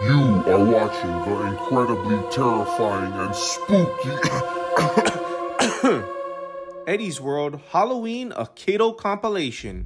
You are watching the incredibly terrifying and spooky Eddie's World Halloween Akedo Compilation.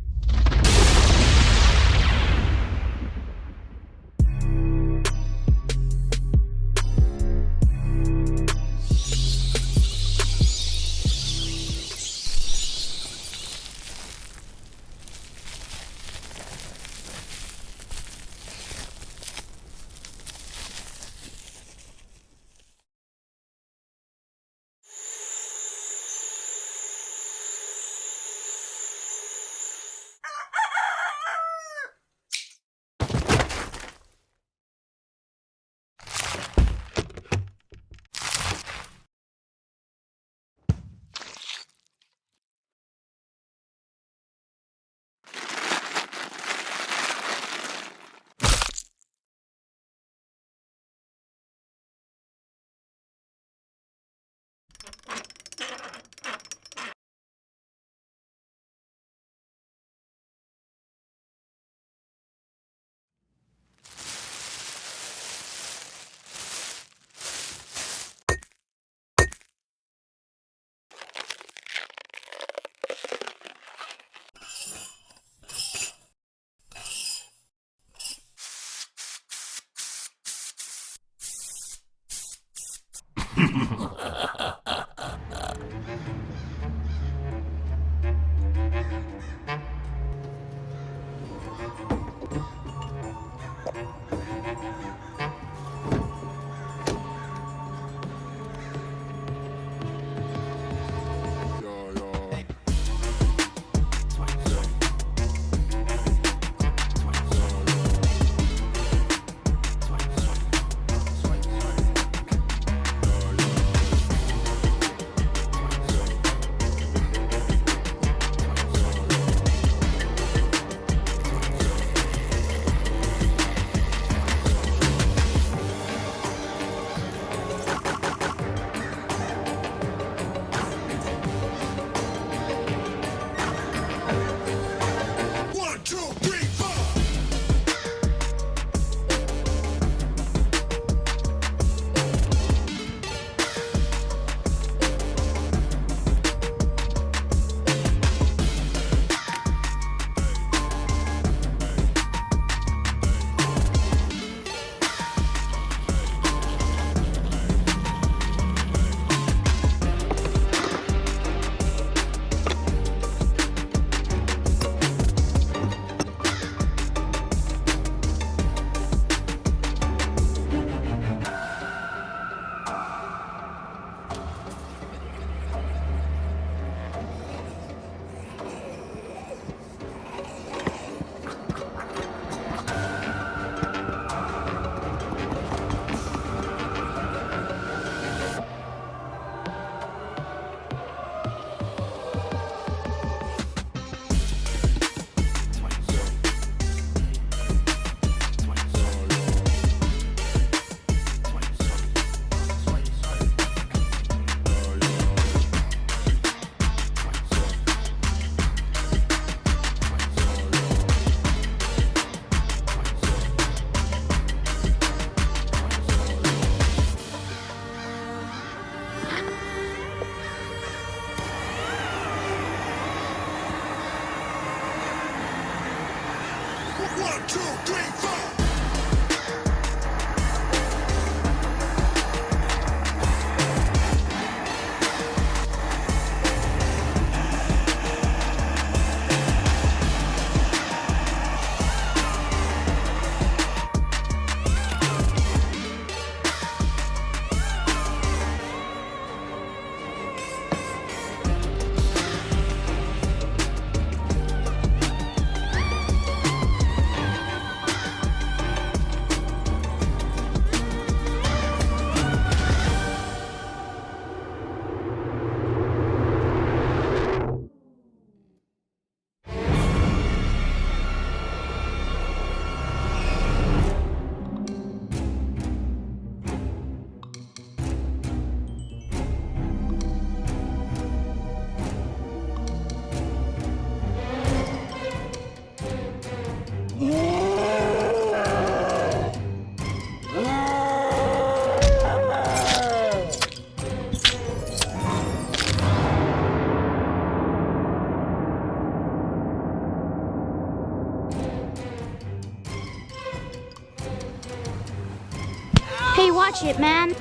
watch it, man.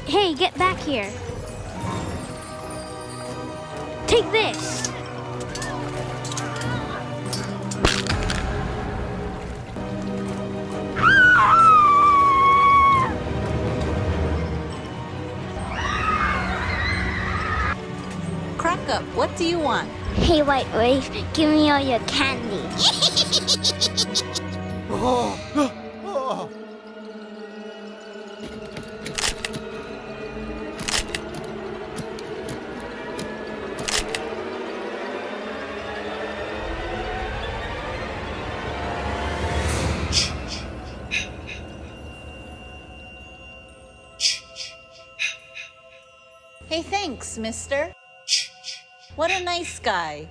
Hey, get back here. Take this. Crack up, what do you want? Hey, White Wraith, give me all your candy. Hey, thanks, mister. What a nice guy.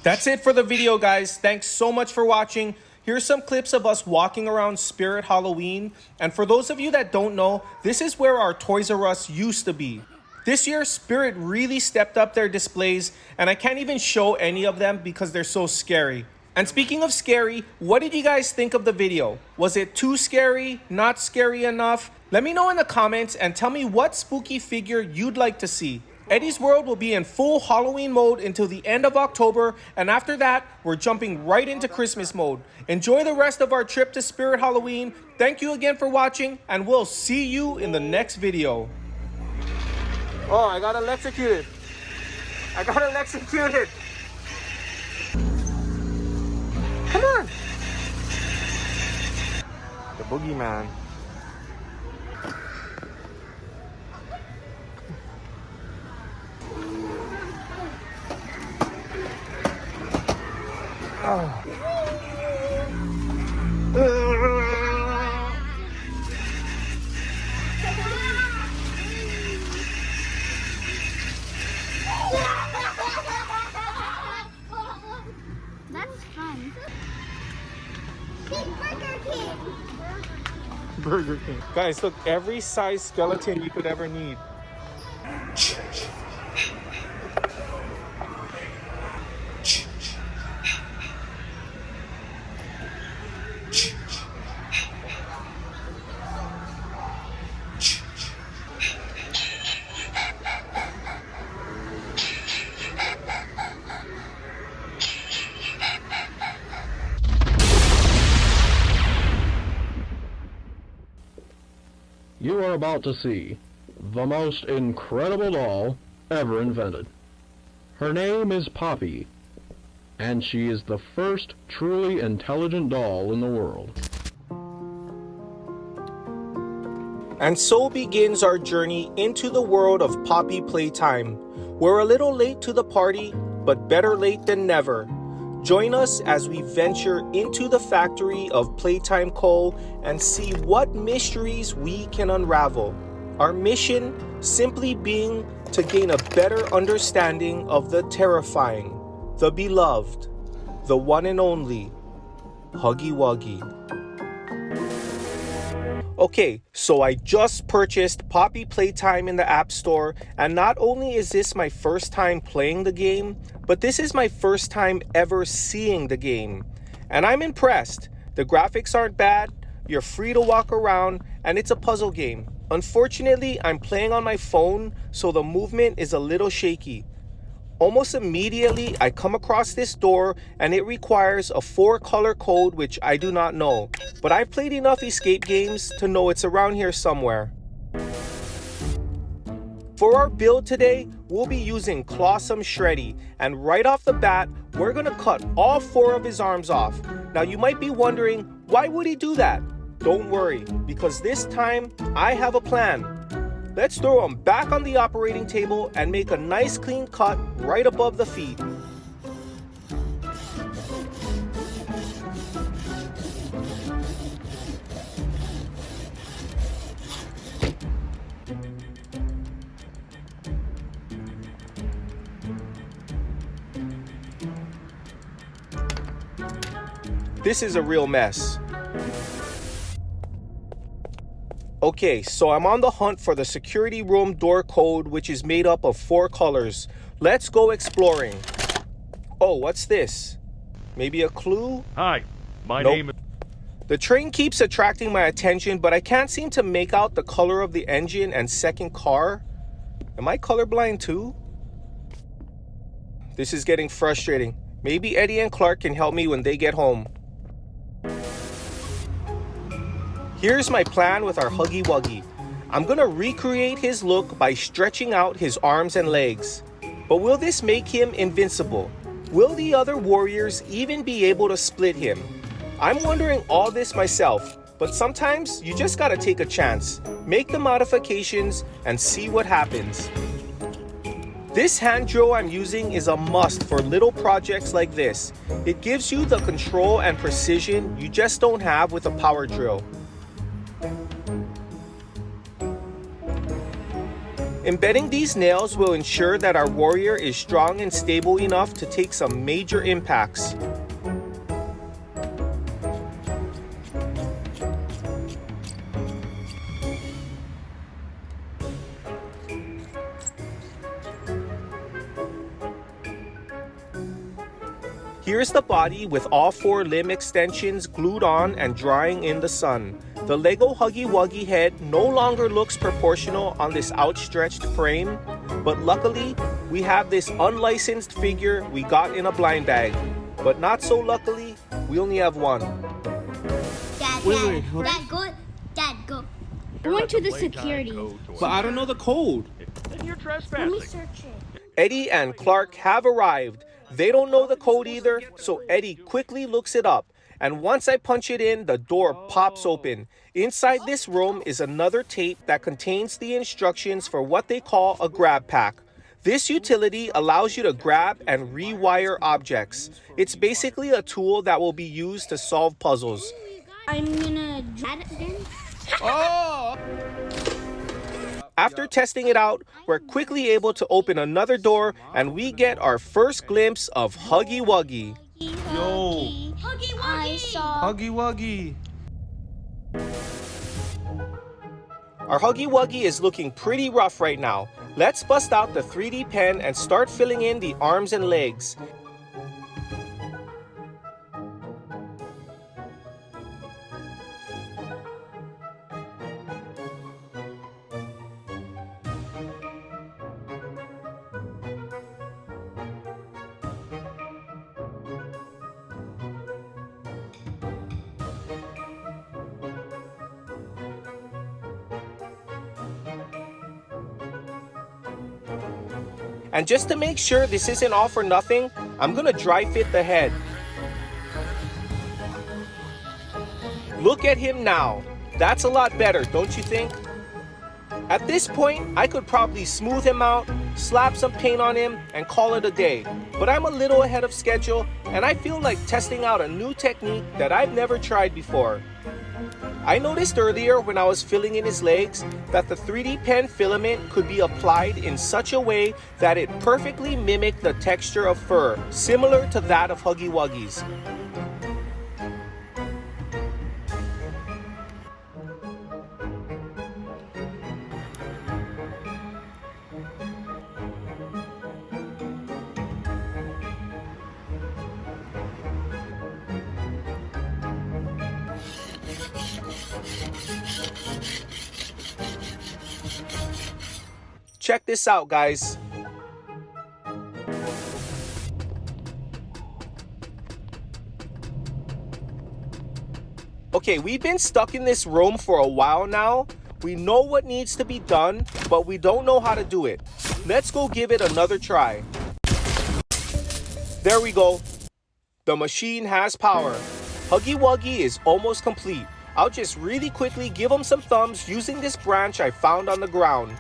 That's it for the video, guys. Thanks so much for watching. Here's some clips of us walking around Spirit Halloween. And for those of you that don't know, this is where our Toys R Us used to be. This year, Spirit really stepped up their displays, and I can't even show any of them because they're so scary. And speaking of scary, what did you guys think of the video? Was it too scary? Not scary enough? Let me know in the comments and tell me what spooky figure you'd like to see. Eddie's World will be in full Halloween mode until the end of October, and after that, we're jumping right into Christmas mode. Enjoy the rest of our trip to Spirit Halloween. Thank you again for watching, and we'll see you in the next video. Oh, I got electrocuted. I got electrocuted. Come on. The boogeyman. Oh. That's fun. Burger King. Guys, look, every size skeleton you could ever need. You are about to see the most incredible doll ever invented. Her name is Poppy, and she is the first truly intelligent doll in the world. And so begins our journey into the world of Poppy Playtime. We're a little late to the party, but better late than never. Join us as we venture into the factory of Playtime Co. and see what mysteries we can unravel. Our mission simply being to gain a better understanding of the terrifying, the beloved, the one and only, Huggy Wuggy. Okay, so I just purchased Poppy Playtime in the App Store, and not only is this my first time playing the game, but this is my first time ever seeing the game. And I'm impressed. The graphics aren't bad, you're free to walk around, and it's a puzzle game. Unfortunately, I'm playing on my phone, so the movement is a little shaky. Almost immediately, I come across this door, and it requires a 4-color code which I do not know. But I've played enough escape games to know it's around here somewhere. For our build today, we'll be using Clawsome Shreddy, and right off the bat, we're gonna cut all 4 of his arms off. Now you might be wondering, why would he do that? Don't worry, because this time, I have a plan. Let's throw him back on the operating table and make a nice clean cut right above the feet. This is a real mess. Okay, so I'm on the hunt for the security room door code, which is made up of 4 colors. Let's go exploring. Oh, what's this? Maybe a clue? Hi, my Nope. name is... The train keeps attracting my attention, but I can't seem to make out the color of the engine and second car. Am I colorblind too? This is getting frustrating. Maybe Eddie and Clark can help me when they get home. Here's my plan with our Huggy Wuggy. I'm gonna recreate his look by stretching out his arms and legs. But will this make him invincible? Will the other warriors even be able to split him? I'm wondering all this myself, but sometimes you just gotta take a chance, make the modifications, and see what happens. This hand drill I'm using is a must for little projects like this. It gives you the control and precision you just don't have with a power drill. Embedding these nails will ensure that our warrior is strong and stable enough to take some major impacts. Here's the body with all 4 limb extensions glued on and drying in the sun. The Lego Huggy Wuggy head no longer looks proportional on this outstretched frame, but luckily we have this unlicensed figure we got in a blind bag. But not so luckily, we only have one. Dad, Wait, Dad, go. Dad, go. I went to the security. But I don't know the code. Then you're Let trespassing. me search it. Eddie and Clark have arrived. They don't know the code either, so Eddie quickly looks it up. And once I punch it in, the door pops open. Inside this room is another tape that contains the instructions for what they call a grab pack. This utility allows you to grab and rewire objects. It's basically a tool that will be used to solve puzzles. I'm gonna draw it again. After testing it out, we're quickly able to open another door and we get our first glimpse of Huggy Wuggy. Yo. Huggy Wuggy. I saw. Huggy Wuggy. Our Huggy Wuggy is looking pretty rough right now. Let's bust out the 3D pen and start filling in the arms and legs. And just to make sure this isn't all for nothing, I'm gonna dry fit the head. Look at him now. That's a lot better, don't you think? At this point, I could probably smooth him out, slap some paint on him, and call it a day. But I'm a little ahead of schedule, and I feel like testing out a new technique that I've never tried before. I noticed earlier when I was filling in his legs that the 3D pen filament could be applied in such a way that it perfectly mimicked the texture of fur, similar to that of Huggy Wuggy's. Check this out, guys. Okay, we've been stuck in this room for a while now. We know what needs to be done, but we don't know how to do it. Let's go give it another try. There we go. The machine has power. Huggy Wuggy is almost complete. I'll just really quickly give him some thumbs using this branch I found on the ground.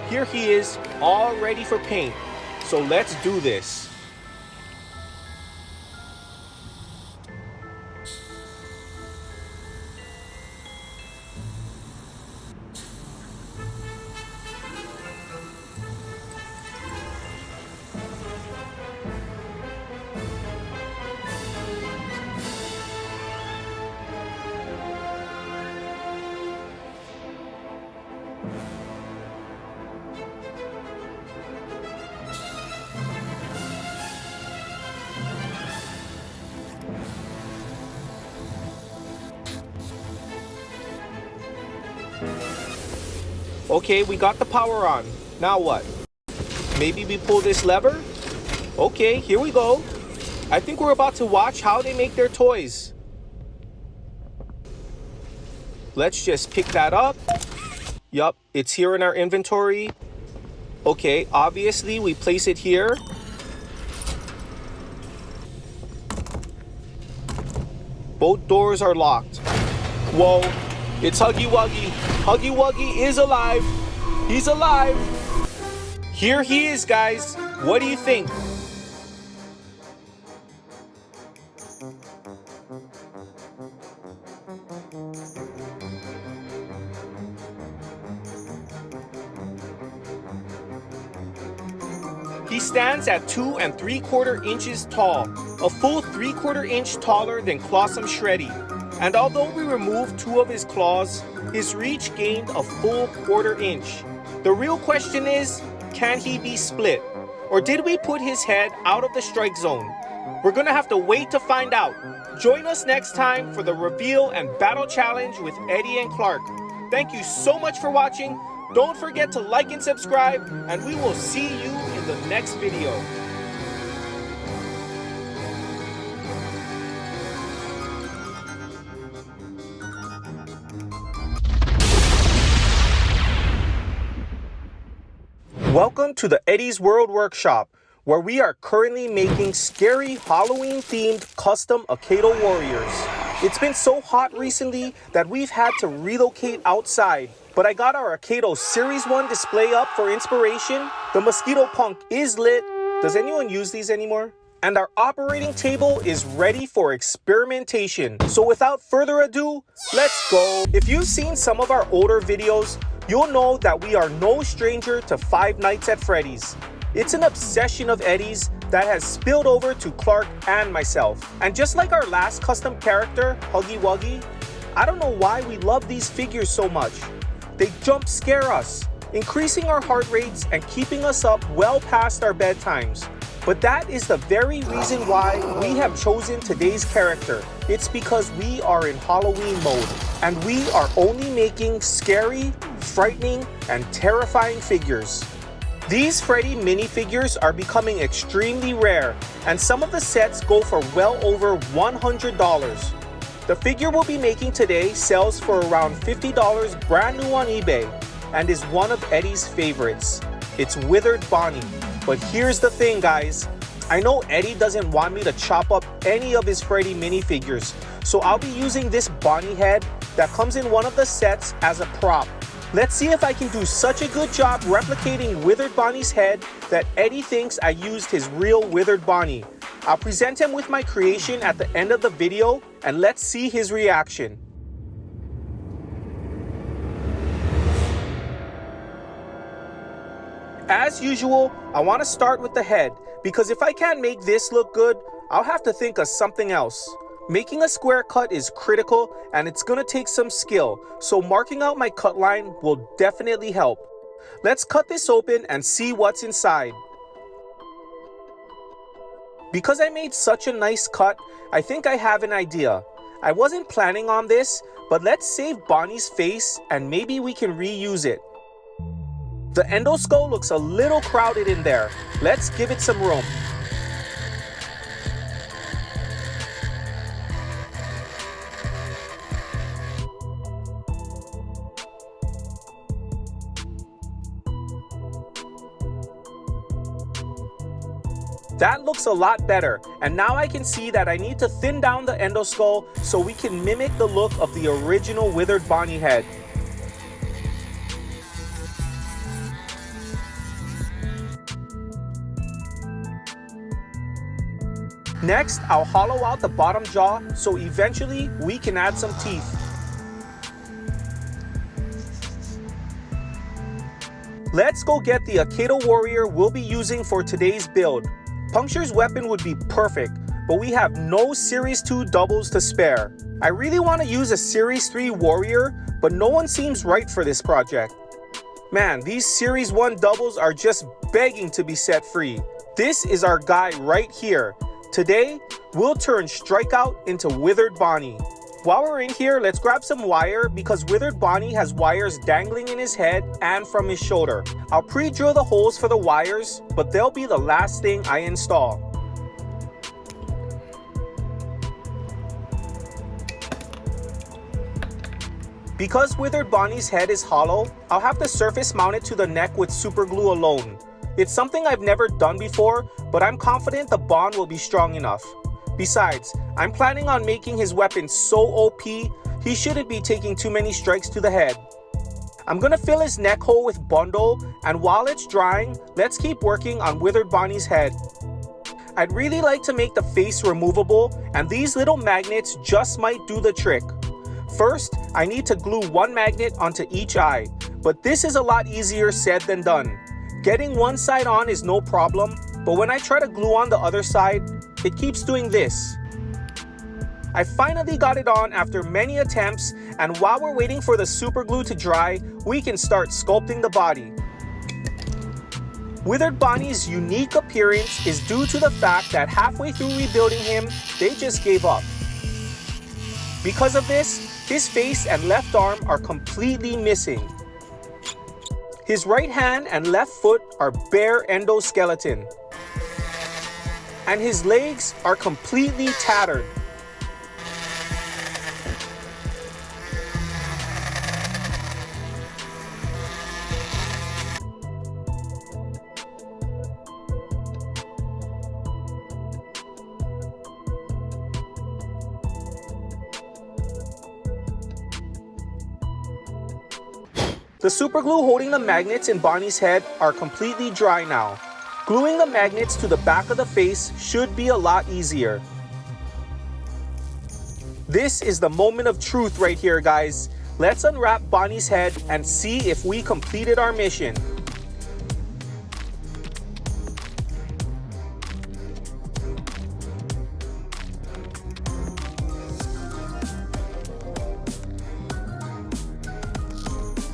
Here he is, all ready for paint. So let's do this. Okay, we got the power on. Now what? Maybe we pull this lever? Okay, here we go. I think we're about to watch how they make their toys. Let's just pick that up. Yup, it's here in our inventory. Okay, obviously we place it here. Both doors are locked. Whoa, it's Huggy Wuggy. Huggy Wuggy is alive. He's alive. Here he is, guys. What do you think? He stands at 2 3/4 inches tall, a full 3/4 inch taller than Clawsome Shreddy. And although we removed 2 of his claws, his reach gained a full 1/4 inch. The real question is, can he be split? Or did we put his head out of the strike zone? We're gonna have to wait to find out. Join us next time for the reveal and battle challenge with Eddie and Clark. Thank you so much for watching. Don't forget to like and subscribe, and we will see you in the next video. Welcome to the Eddie's World Workshop, where we are currently making scary Halloween-themed custom Akedo Warriors. It's been so hot recently that we've had to relocate outside, but I got our Akedo Series 1 display up for inspiration. The Mosquito Punk is lit. Does anyone use these anymore? And our operating table is ready for experimentation. So without further ado, let's go. If you've seen some of our older videos, you'll know that we are no stranger to Five Nights at Freddy's. It's an obsession of Eddie's that has spilled over to Clark and myself. And just like our last custom character, Huggy Wuggy, I don't know why we love these figures so much. They jump scare us, increasing our heart rates and keeping us up well past our bedtimes. But that is the very reason why we have chosen today's character. It's because we are in Halloween mode, and we are only making scary, frightening, and terrifying figures. These Freddy minifigures are becoming extremely rare, and some of the sets go for well over $100. The figure we'll be making today sells for around $50 brand new on eBay, and is one of Eddie's favorites. It's Withered Bonnie. But here's the thing, guys. I know Eddie doesn't want me to chop up any of his Freddy minifigures, so I'll be using this Bonnie head that comes in one of the sets as a prop. Let's see if I can do such a good job replicating Withered Bonnie's head that Eddie thinks I used his real Withered Bonnie. I'll present him with my creation at the end of the video, and let's see his reaction. As usual, I want to start with the head, because if I can't make this look good, I'll have to think of something else. Making a square cut is critical, and it's going to take some skill, so marking out my cut line will definitely help. Let's cut this open and see what's inside. Because I made such a nice cut, I think I have an idea. I wasn't planning on this, but let's save Bonnie's face and maybe we can reuse it. The endoskull looks a little crowded in there. Let's give it some room. That looks a lot better, and now I can see that I need to thin down the endoskull so we can mimic the look of the original Withered Bonnie head. Next, I'll hollow out the bottom jaw so eventually we can add some teeth. Let's go get the Akedo Warrior we'll be using for today's build. Puncture's weapon would be perfect, but we have no Series 2 doubles to spare. I really want to use a Series 3 Warrior, but no one seems right for this project. Man, these Series 1 doubles are just begging to be set free. This is our guy right here. Today, we'll turn Strikeout into Withered Bonnie. While we're in here, let's grab some wire because Withered Bonnie has wires dangling in his head and from his shoulder. I'll pre-drill the holes for the wires, but they'll be the last thing I install. Because Withered Bonnie's head is hollow, I'll have to surface mount it to the neck with super glue alone. It's something I've never done before, but I'm confident the bond will be strong enough. Besides, I'm planning on making his weapon so OP, he shouldn't be taking too many strikes to the head. I'm gonna fill his neck hole with bundle, and while it's drying, let's keep working on Withered Bonnie's head. I'd really like to make the face removable, and these little magnets just might do the trick. First, I need to glue one magnet onto each eye, but this is a lot easier said than done. Getting one side on is no problem, but when I try to glue on the other side, it keeps doing this. I finally got it on after many attempts, and while we're waiting for the super glue to dry, we can start sculpting the body. Withered Bonnie's unique appearance is due to the fact that halfway through rebuilding him, they just gave up. Because of this, his face and left arm are completely missing. His right hand and left foot are bare endoskeleton. And his legs are completely tattered. The super glue holding the magnets in Bonnie's head are completely dry now. Gluing the magnets to the back of the face should be a lot easier. This is the moment of truth right here, guys. Let's unwrap Bonnie's head and see if we completed our mission.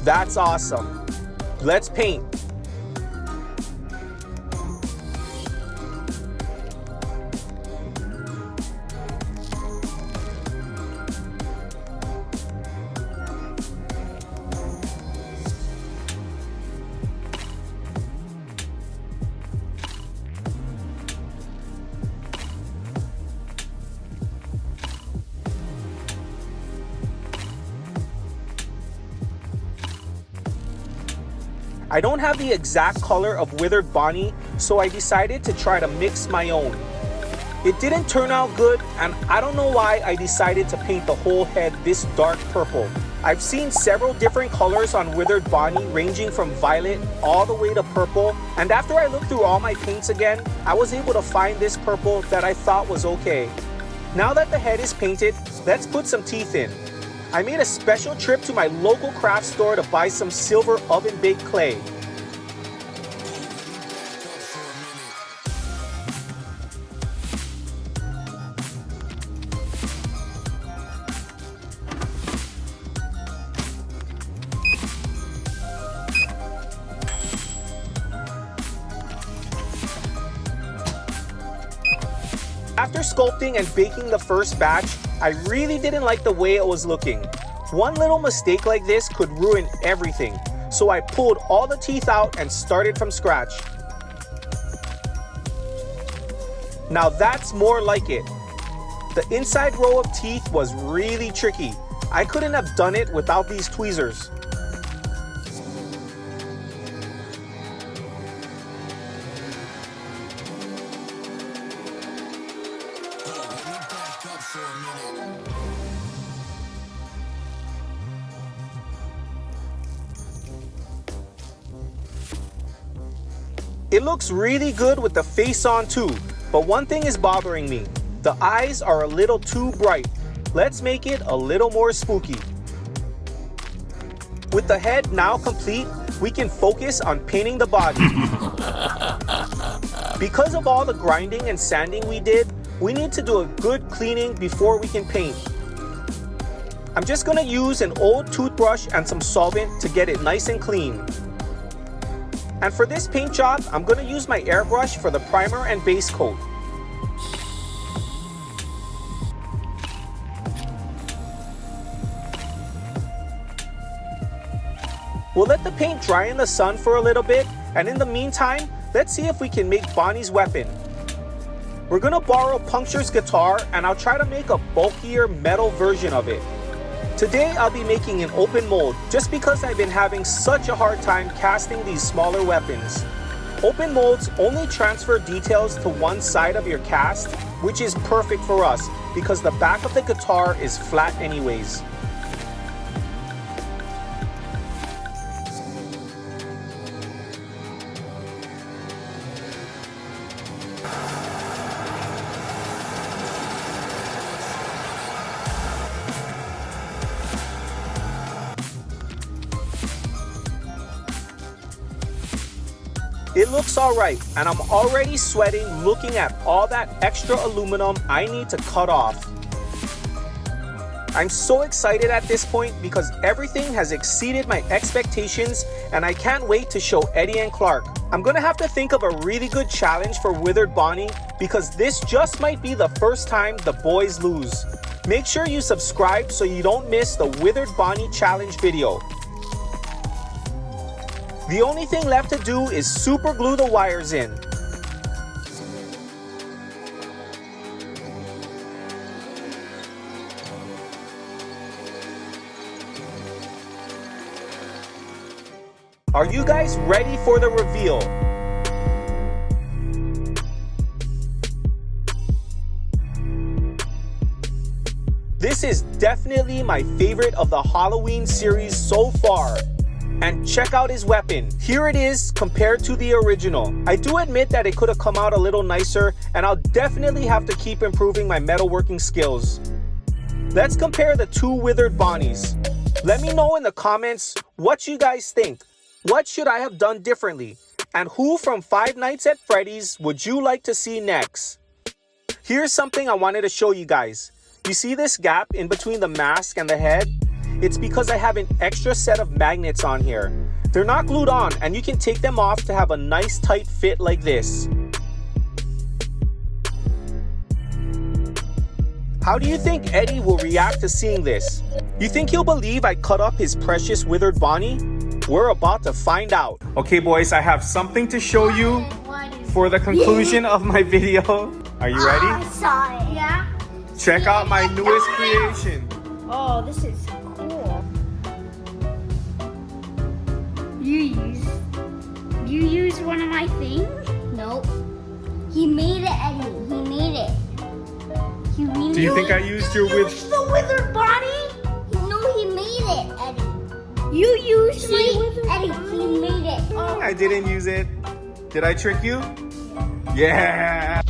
That's awesome. Let's paint. I don't have the exact color of Withered Bonnie, so I decided to try to mix my own. It didn't turn out good, and I don't know why I decided to paint the whole head this dark purple. I've seen several different colors on Withered Bonnie, ranging from violet all the way to purple, and after I looked through all my paints again, I was able to find this purple that I thought was okay. Now that the head is painted, let's put some teeth in. I made a special trip to my local craft store to buy some silver oven-baked clay. After sculpting and baking the first batch, I really didn't like the way it was looking. One little mistake like this could ruin everything, so I pulled all the teeth out and started from scratch. Now that's more like it. The inside row of teeth was really tricky. I couldn't have done it without these tweezers. It looks really good with the face on too, but one thing is bothering me. The eyes are a little too bright. Let's make it a little more spooky. With the head now complete, we can focus on painting the body. Because of all the grinding and sanding we did, we need to do a good cleaning before we can paint. I'm just gonna use an old toothbrush and some solvent to get it nice and clean. And for this paint job, I'm gonna use my airbrush for the primer and base coat. We'll let the paint dry in the sun for a little bit, and in the meantime, let's see if we can make Bonnie's weapon. We're gonna borrow Puncture's guitar, and I'll try to make a bulkier metal version of it. Today, I'll be making an open mold, just because I've been having such a hard time casting these smaller weapons. Open molds only transfer details to one side of your cast, which is perfect for us, because the back of the guitar is flat anyways. It looks alright, and I'm already sweating looking at all that extra aluminum I need to cut off. I'm so excited at this point because everything has exceeded my expectations, and I can't wait to show Eddie and Clark. I'm gonna have to think of a really good challenge for Withered Bonnie, because this just might be the first time the boys lose. Make sure you subscribe so you don't miss the Withered Bonnie challenge video. The only thing left to do is super glue the wires in. Are you guys ready for the reveal? This is definitely my favorite of the Halloween series so far. And check out his weapon. Here it is compared to the original. I do admit that it could have come out a little nicer, and I'll definitely have to keep improving my metalworking skills. Let's compare the two Withered Bonnies. Let me know in the comments what you guys think. What should I have done differently? And who from Five Nights at Freddy's would you like to see next? Here's something I wanted to show you guys. You see this gap in between the mask and the head? It's because I have an extra set of magnets on here. They're not glued on, and you can take them off to have a nice tight fit like this. How do you think Eddie will react to seeing this? You think he'll believe I cut up his precious Withered Bonnie? We're about to find out. Okay boys, I have something to show you for the conclusion of my video. Are you ready? I saw it. Yeah? Check out my newest creation. Oh, this is cool. You use one of my things? Nope. He made it, Eddie. He made it. Do you think I used your the Withered Bonnie? No, he made it, Eddie. You used my Withered Eddie, he made it. Oh. I didn't use it. Did I trick you? Yeah.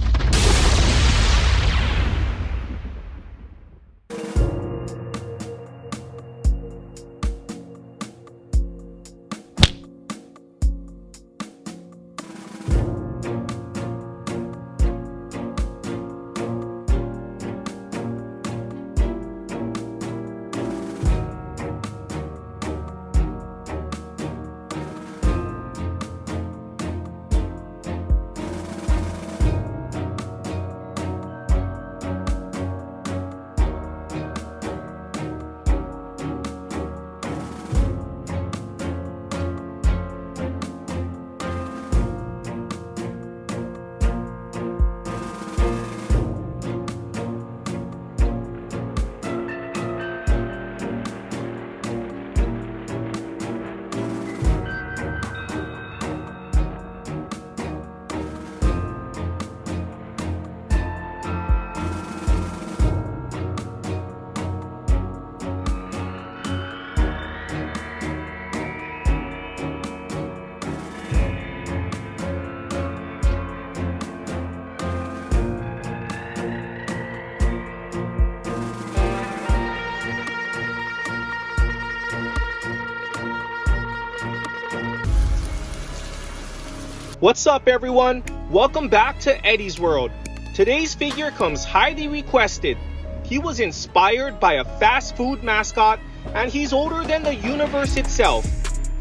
What's up everyone? Welcome back to Eddie's World. Today's figure comes highly requested. He was inspired by a fast food mascot, and he's older than the universe itself.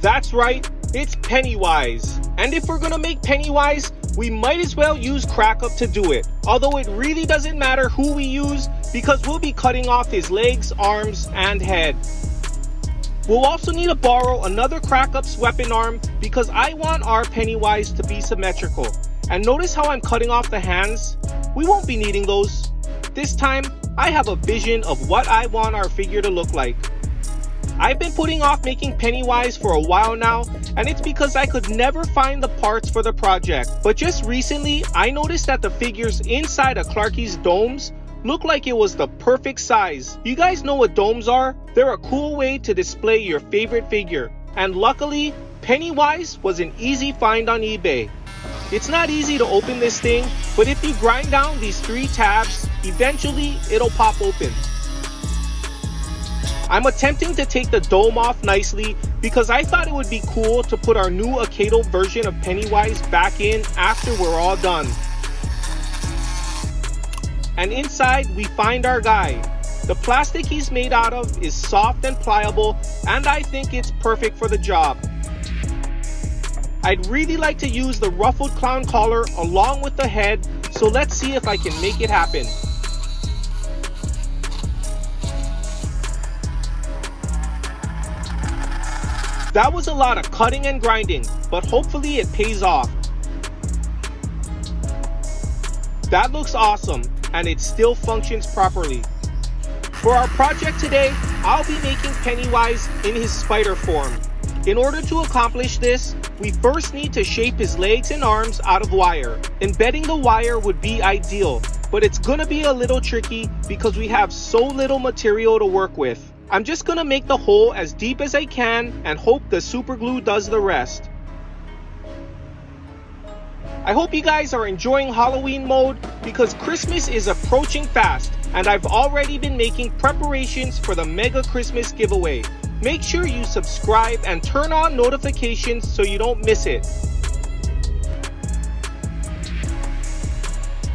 That's right, it's Pennywise. And if we're gonna make Pennywise, we might as well use Crack Up to do it. Although it really doesn't matter who we use, because we'll be cutting off his legs, arms, and head. We'll also need to borrow another Crack-Up's weapon arm because I want our Pennywise to be symmetrical. And notice how I'm cutting off the hands? We won't be needing those. This time, I have a vision of what I want our figure to look like. I've been putting off making Pennywise for a while now, and it's because I could never find the parts for the project. But just recently, I noticed that the figures inside of Clarky's domes look like it was the perfect size. You guys know what domes are? They're a cool way to display your favorite figure. And luckily, Pennywise was an easy find on eBay. It's not easy to open this thing, but if you grind down these 3 tabs, eventually it'll pop open. I'm attempting to take the dome off nicely because I thought it would be cool to put our new Akedo version of Pennywise back in after we're all done. And inside we find our guy. The plastic he's made out of is soft and pliable, and I think it's perfect for the job. I'd really like to use the ruffled clown collar along with the head, so let's see if I can make it happen. That was a lot of cutting and grinding, but hopefully it pays off. That looks awesome, and it still functions properly. For our project today, I'll be making Pennywise in his spider form. In order to accomplish this, we first need to shape his legs and arms out of wire. Embedding the wire would be ideal, but it's gonna be a little tricky because we have so little material to work with. I'm just gonna make the hole as deep as I can and hope the super glue does the rest. I hope you guys are enjoying Halloween mode because Christmas is approaching fast and I've already been making preparations for the Mega Christmas giveaway. Make sure you subscribe and turn on notifications so you don't miss it.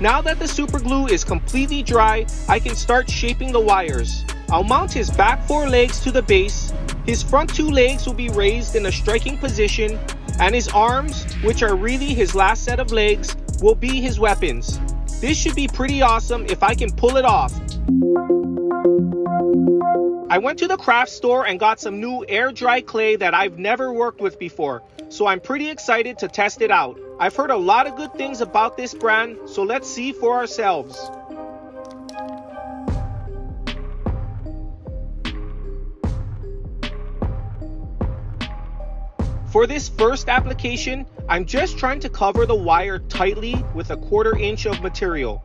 Now that the super glue is completely dry, I can start shaping the wires. I'll mount his back 4 legs to the base, his front 2 legs will be raised in a striking position, and his arms, which are really his last set of legs, will be his weapons. This should be pretty awesome if I can pull it off. I went to the craft store and got some new air dry clay that I've never worked with before, so I'm pretty excited to test it out. I've heard a lot of good things about this brand, so let's see for ourselves. For this first application, I'm just trying to cover the wire tightly with a 1/4 inch of material.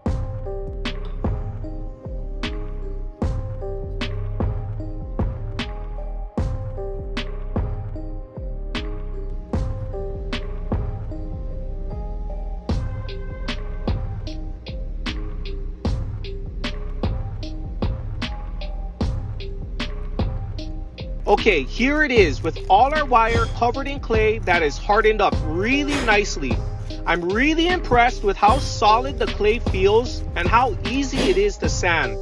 Okay, here it is with all our wire covered in clay that is hardened up really nicely. I'm really impressed with how solid the clay feels and how easy it is to sand.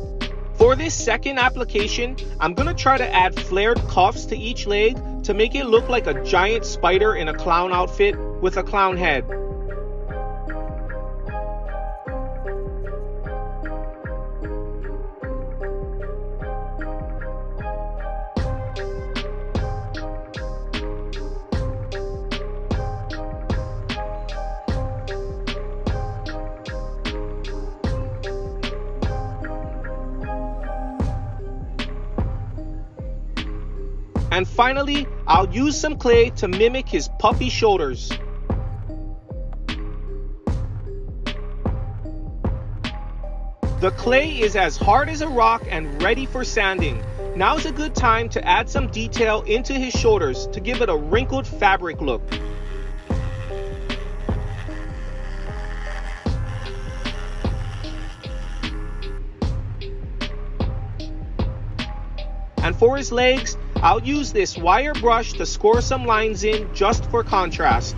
For this second application, I'm gonna try to add flared cuffs to each leg to make it look like a giant spider in a clown outfit with a clown head. And finally, I'll use some clay to mimic his puffy shoulders. The clay is as hard as a rock and ready for sanding. Now's a good time to add some detail into his shoulders to give it a wrinkled fabric look. And for his legs, I'll use this wire brush to score some lines in just for contrast.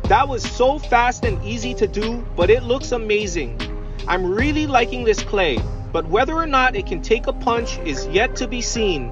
That was so fast and easy to do, but it looks amazing. I'm really liking this clay, but whether or not it can take a punch is yet to be seen.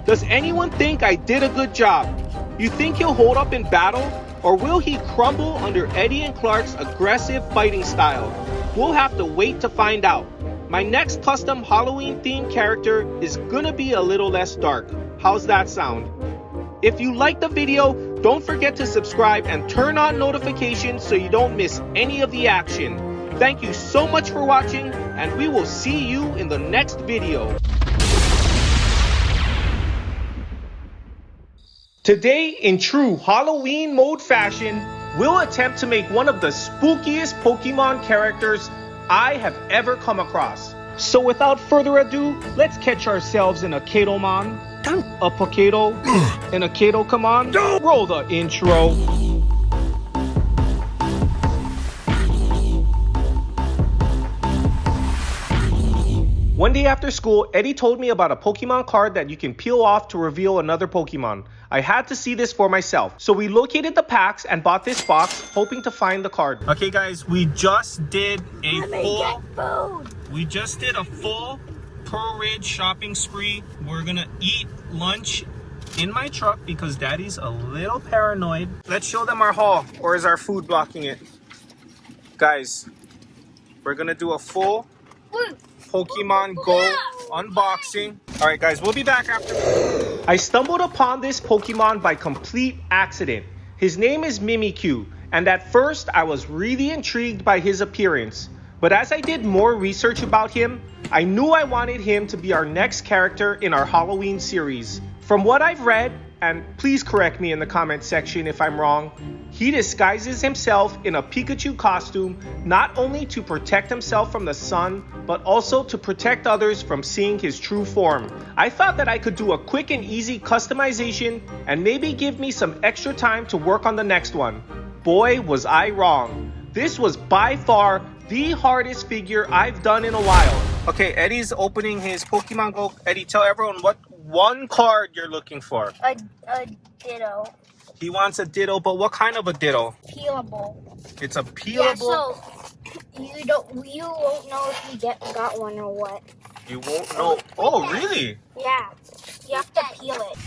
Does anyone think I did a good job? You think he'll hold up in battle? Or will he crumble under Eddie and Clark's aggressive fighting style? We'll have to wait to find out. My next custom Halloween themed character is gonna be a little less dark. How's that sound? If you liked the video, don't forget to subscribe and turn on notifications so you don't miss any of the action. Thank you so much for watching, and we will see you in the next video. Today, in true Halloween mode fashion, we'll attempt to make one of the spookiest Pokemon characters I have ever come across. So without further ado, let's catch ourselves an Akedomon, a Pokedo, an Akedo-Kamon. Roll the intro. One day after school, Eddie told me about a Pokemon card that you can peel off to reveal another Pokemon. I had to see this for myself. So we located the packs and bought this box, hoping to find the card. Okay guys, we just did a full Pearl Ridge shopping spree. We're gonna eat lunch in my truck because Daddy's a little paranoid. Let's show them our haul, or is our food blocking it? Guys, we're gonna do a full Pokemon Go unboxing. Alright guys, we'll be back after. I stumbled upon this Pokemon by complete accident. His name is Mimikyu, and at first I was really intrigued by his appearance. But as I did more research about him, I knew I wanted him to be our next character in our Halloween series. From what I've read, and please correct me in the comment section if I'm wrong, he disguises himself in a Pikachu costume not only to protect himself from the sun, but also to protect others from seeing his true form. I thought that I could do a quick and easy customization and maybe give me some extra time to work on the next one. Boy, was I wrong. This was by far the hardest figure I've done in a while. Okay, Eddie's opening his Pokemon Go. Eddie, tell everyone what one card you're looking for. A Ditto. He wants a Ditto, but what kind of a Ditto? Peelable. It's a peelable. Yeah, so you won't know if you got one or what. You won't know. Oh, really? Yeah. You have to peel it.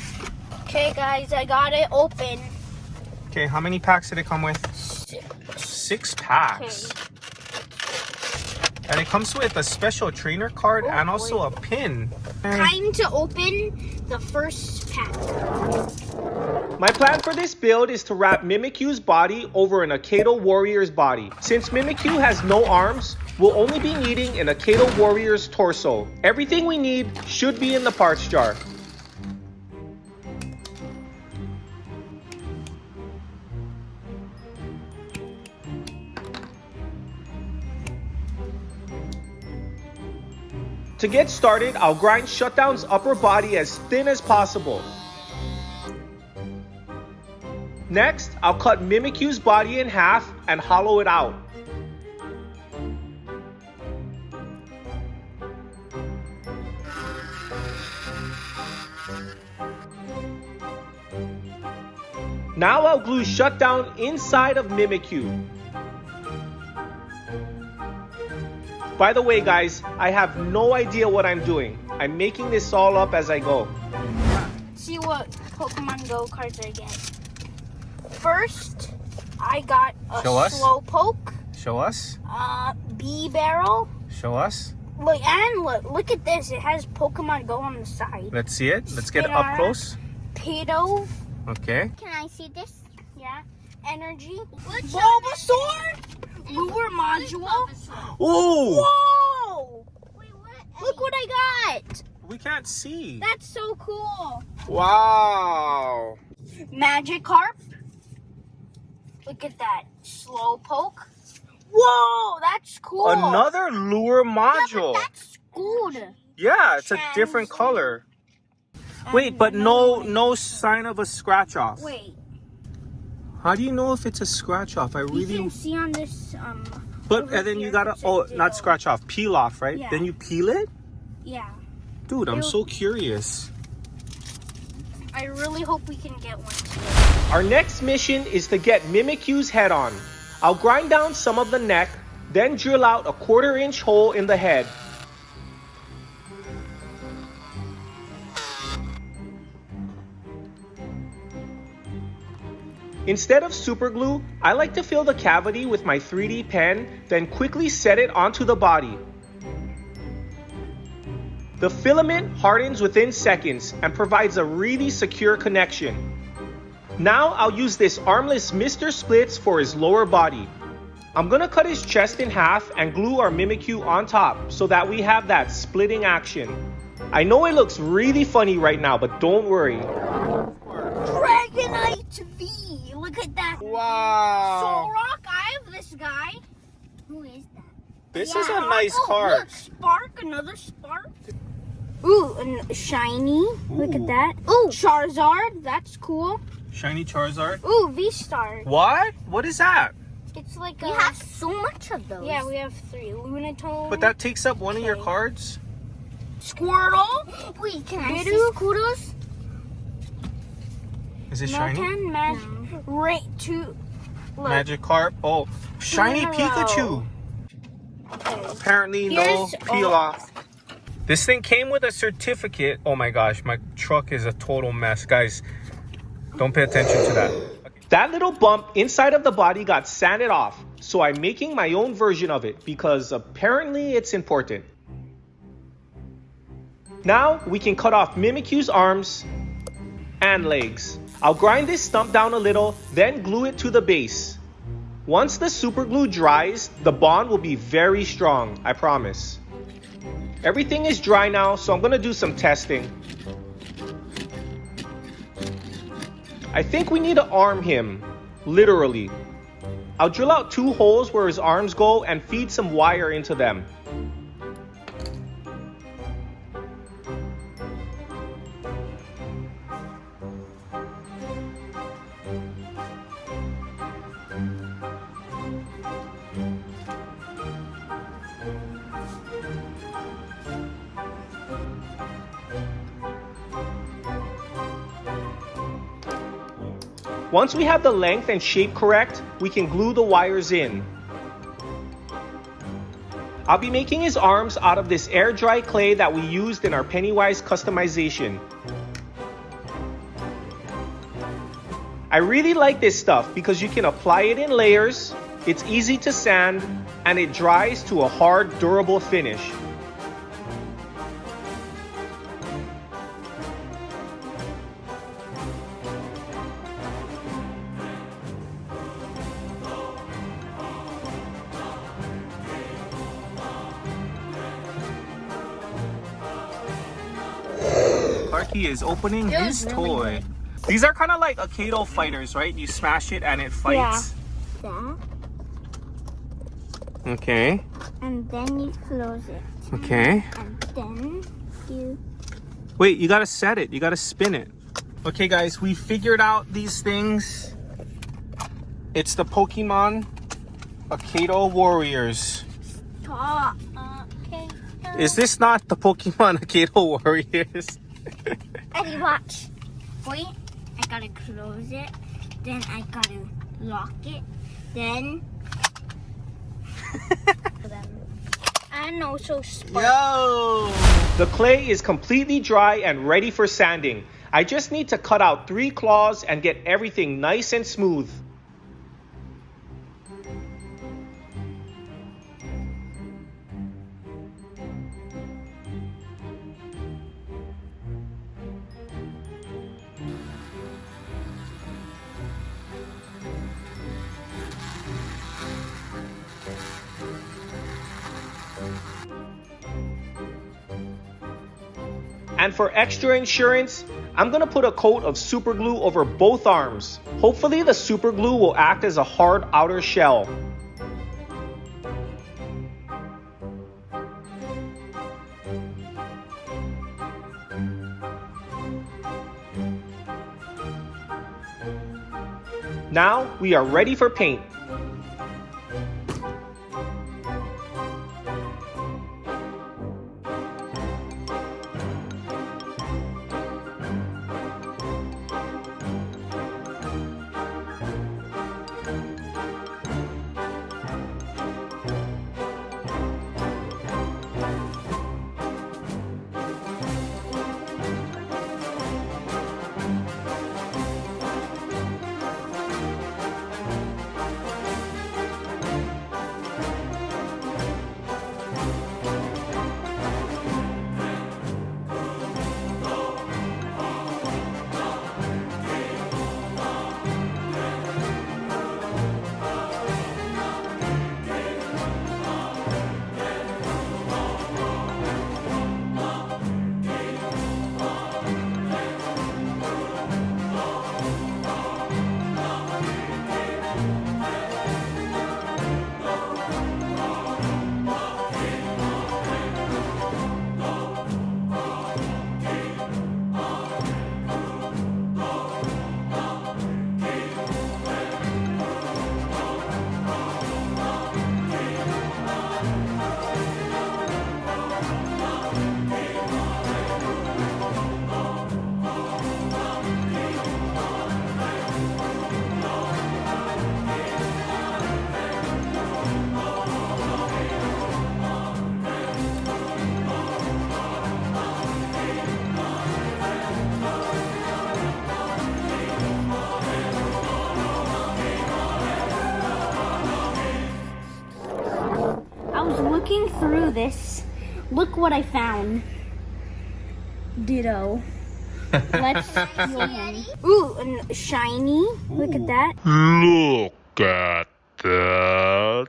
Okay, guys, I got it open. Okay, how many packs did it come with? 6 packs. Okay. And it comes with a special trainer card and also a pin. Time to open the first pack. My plan for this build is to wrap Mimikyu's body over an Akedo Warrior's body. Since Mimikyu has no arms, we'll only be needing an Akedo Warrior's torso. Everything we need should be in the parts jar. To get started, I'll grind Shutdown's upper body as thin as possible. Next, I'll cut Mimikyu's body in half and hollow it out. Now I'll glue Shutdown inside of Mimikyu. By the way guys, I have no idea what I'm doing. I'm making this all up as I go. See what Pokemon Go cards I get. First, I got a Slowpoke. Show us. B-Barrel. Show us. Look at this. It has Pokemon Go on the side. Let's see it. Let's get up close. Pedo. Okay. Can I see this? Yeah. Energy. Bulbasaur. Lure module. Ooh! Whoa! Wait, what? Look what I got. We can't see. That's so cool. Wow. Magikarp. Look at that. Slowpoke. Whoa, that's cool. Another lure module. Yeah, but that's good. Yeah, it's a different color. Wait, but no sign of a scratch off. Wait. How do you know if it's a scratch off? You can see on this But and then you gotta not scratch off, peel off, right? Yeah. Then you peel it? Yeah. Dude, I'm so curious. I really hope we can get one today. Our next mission is to get Mimikyu's head on. I'll grind down some of the neck, then drill out a 1/4-inch hole in the head. Instead of super glue, I like to fill the cavity with my 3D pen, then quickly set it onto the body. The filament hardens within seconds and provides a really secure connection. Now I'll use this armless Mr. Splits for his lower body. I'm gonna cut his chest in half and glue our Mimikyu on top so that we have that splitting action. I know it looks really funny right now, but don't worry. Dragonite V! Look at that. Wow. Solrock, I have this guy. Who is that? This is a nice card. Look, Spark, another Spark. Ooh, and shiny. Look at that. Ooh, Charizard. That's cool. Shiny Charizard. Ooh, V-Star. What? What is that? It's like we have so much of those. Yeah, we have 3. Lunatone. But that takes up one of your cards? Squirtle. Wait, can I see Squirtles? Is it shiny? Magikarp. Oh, shiny Pikachu. Okay. Apparently no peel off. This thing came with a certificate. Oh my gosh, my truck is a total mess. Guys, don't pay attention to that. That little bump inside of the body got sanded off, so I'm making my own version of it because apparently it's important. Now we can cut off Mimikyu's arms and legs. I'll grind this stump down a little, then glue it to the base. Once the super glue dries, the bond will be very strong, I promise. Everything is dry now, so I'm gonna do some testing. I think we need to arm him, literally. I'll drill out 2 holes where his arms go and feed some wire into them. Once we have the length and shape correct, we can glue the wires in. I'll be making his arms out of this air dry clay that we used in our Pennywise customization. I really like this stuff because you can apply it in layers, it's easy to sand, and it dries to a hard, durable finish. Clarky is opening his toy. These are kind of like Akedo fighters, right? You smash it and it fights. Yeah. Okay. And then you close it. Okay. And then you... Wait, you gotta set it. You gotta spin it. Okay, guys, we figured out these things. It's the Pokemon Akedo Warriors. Stop. Okay. Is this not the Pokemon Akedo Warriors? Eddie, watch. Wait. I gotta close it. Then I gotta lock it. Then... and also spark. Yo! The clay is completely dry and ready for sanding. I just need to cut out 3 claws and get everything nice and smooth. And for extra insurance, I'm gonna put a coat of super glue over both arms. Hopefully the super glue will act as a hard outer shell. Now we are ready for paint. looking through this, look what I found. Ditto. Let's heal him. Ooh, and shiny. Look at that. Look at that.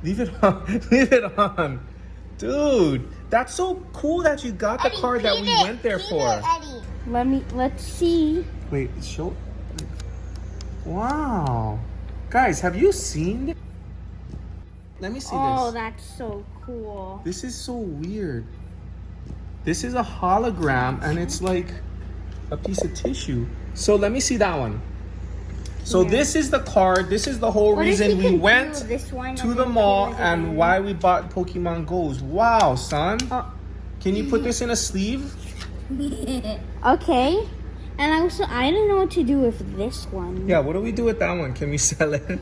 Leave it on. Leave it on. Dude, that's so cool that you got the card that we went there for. Let's see. Wait, show. Wow. Guys, have you seen it? Let me see Oh, this. that's so cool. This is so weird. This is a hologram and it's like a piece of tissue. So let me see that one. So Yeah. this is the card. This is the whole What if reason you we can went do this one to and the then mall do it and again? why we bought Pokemon Go's. Wow, son. Oh. Can you put this in a sleeve? Okay. And I don't know what to do with this one. Yeah, what do we do with that one? Can we sell it?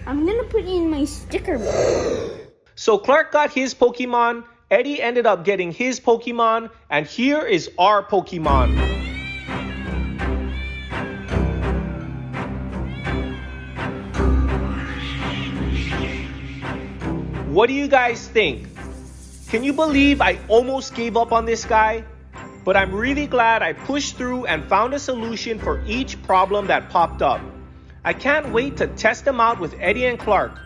I'm gonna put it in my sticker book. So Clark got his Pokemon, Eddie ended up getting his Pokemon, and here is our Pokemon. What do you guys think? Can you believe I almost gave up on this guy? But I'm really glad I pushed through and found a solution for each problem that popped up. I can't wait to test them out with Eddie and Clark.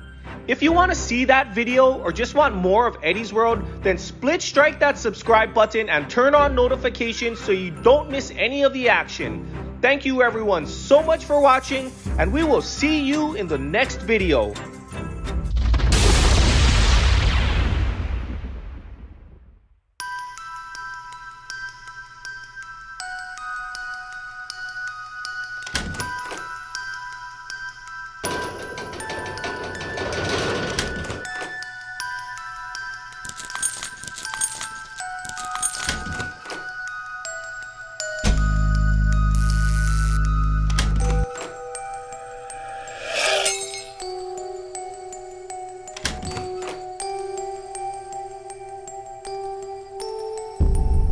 If you want to see that video or just want more of Eddie's World, then split strike that subscribe button and turn on notifications so you don't miss any of the action. Thank you everyone so much for watching, and we will see you in the next video.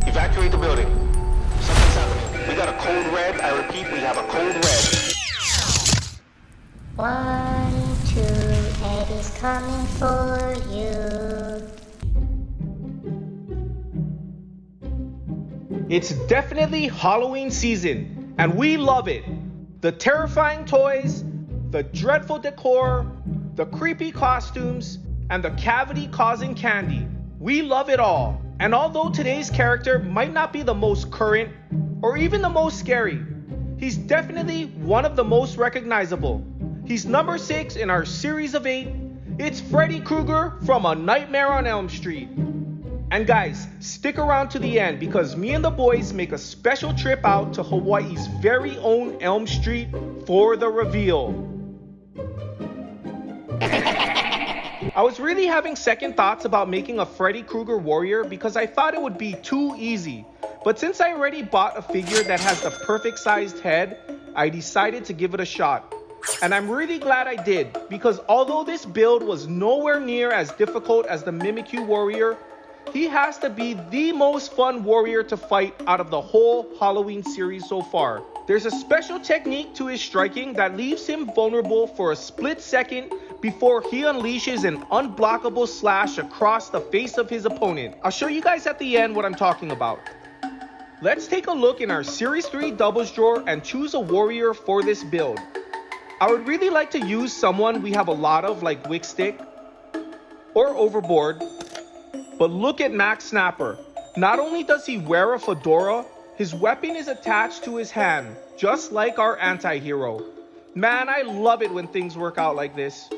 Evacuate the building. Something's happening. We got a code red. I repeat, we have a code red. 1, 2, Eddie's coming for you. It's definitely Halloween season, and we love it. The terrifying toys, the dreadful decor, the creepy costumes, and the cavity-causing candy. We love it all. And although today's character might not be the most current or even the most scary, he's definitely one of the most recognizable. He's number 6 in our series of 8. It's Freddy Krueger from A Nightmare on Elm Street. And guys, stick around to the end because me and the boys make a special trip out to Hawaii's very own Elm Street for the reveal. I was really having second thoughts about making a Freddy Krueger Warrior because I thought it would be too easy. But since I already bought a figure that has the perfect sized head, I decided to give it a shot. And I'm really glad I did, because although this build was nowhere near as difficult as the Mimikyu Warrior, he has to be the most fun warrior to fight out of the whole Halloween series so far. There's a special technique to his striking that leaves him vulnerable for a split second before he unleashes an unblockable slash across the face of his opponent. I'll show you guys at the end what I'm talking about. Let's take a look in our Series 3 doubles drawer and choose a warrior for this build. I would really like to use someone we have a lot of like Wickstick or Overboard, but look at Max Snapper. Not only does he wear a fedora, his weapon is attached to his hand, just like our anti-hero. Man, I love it when things work out like this.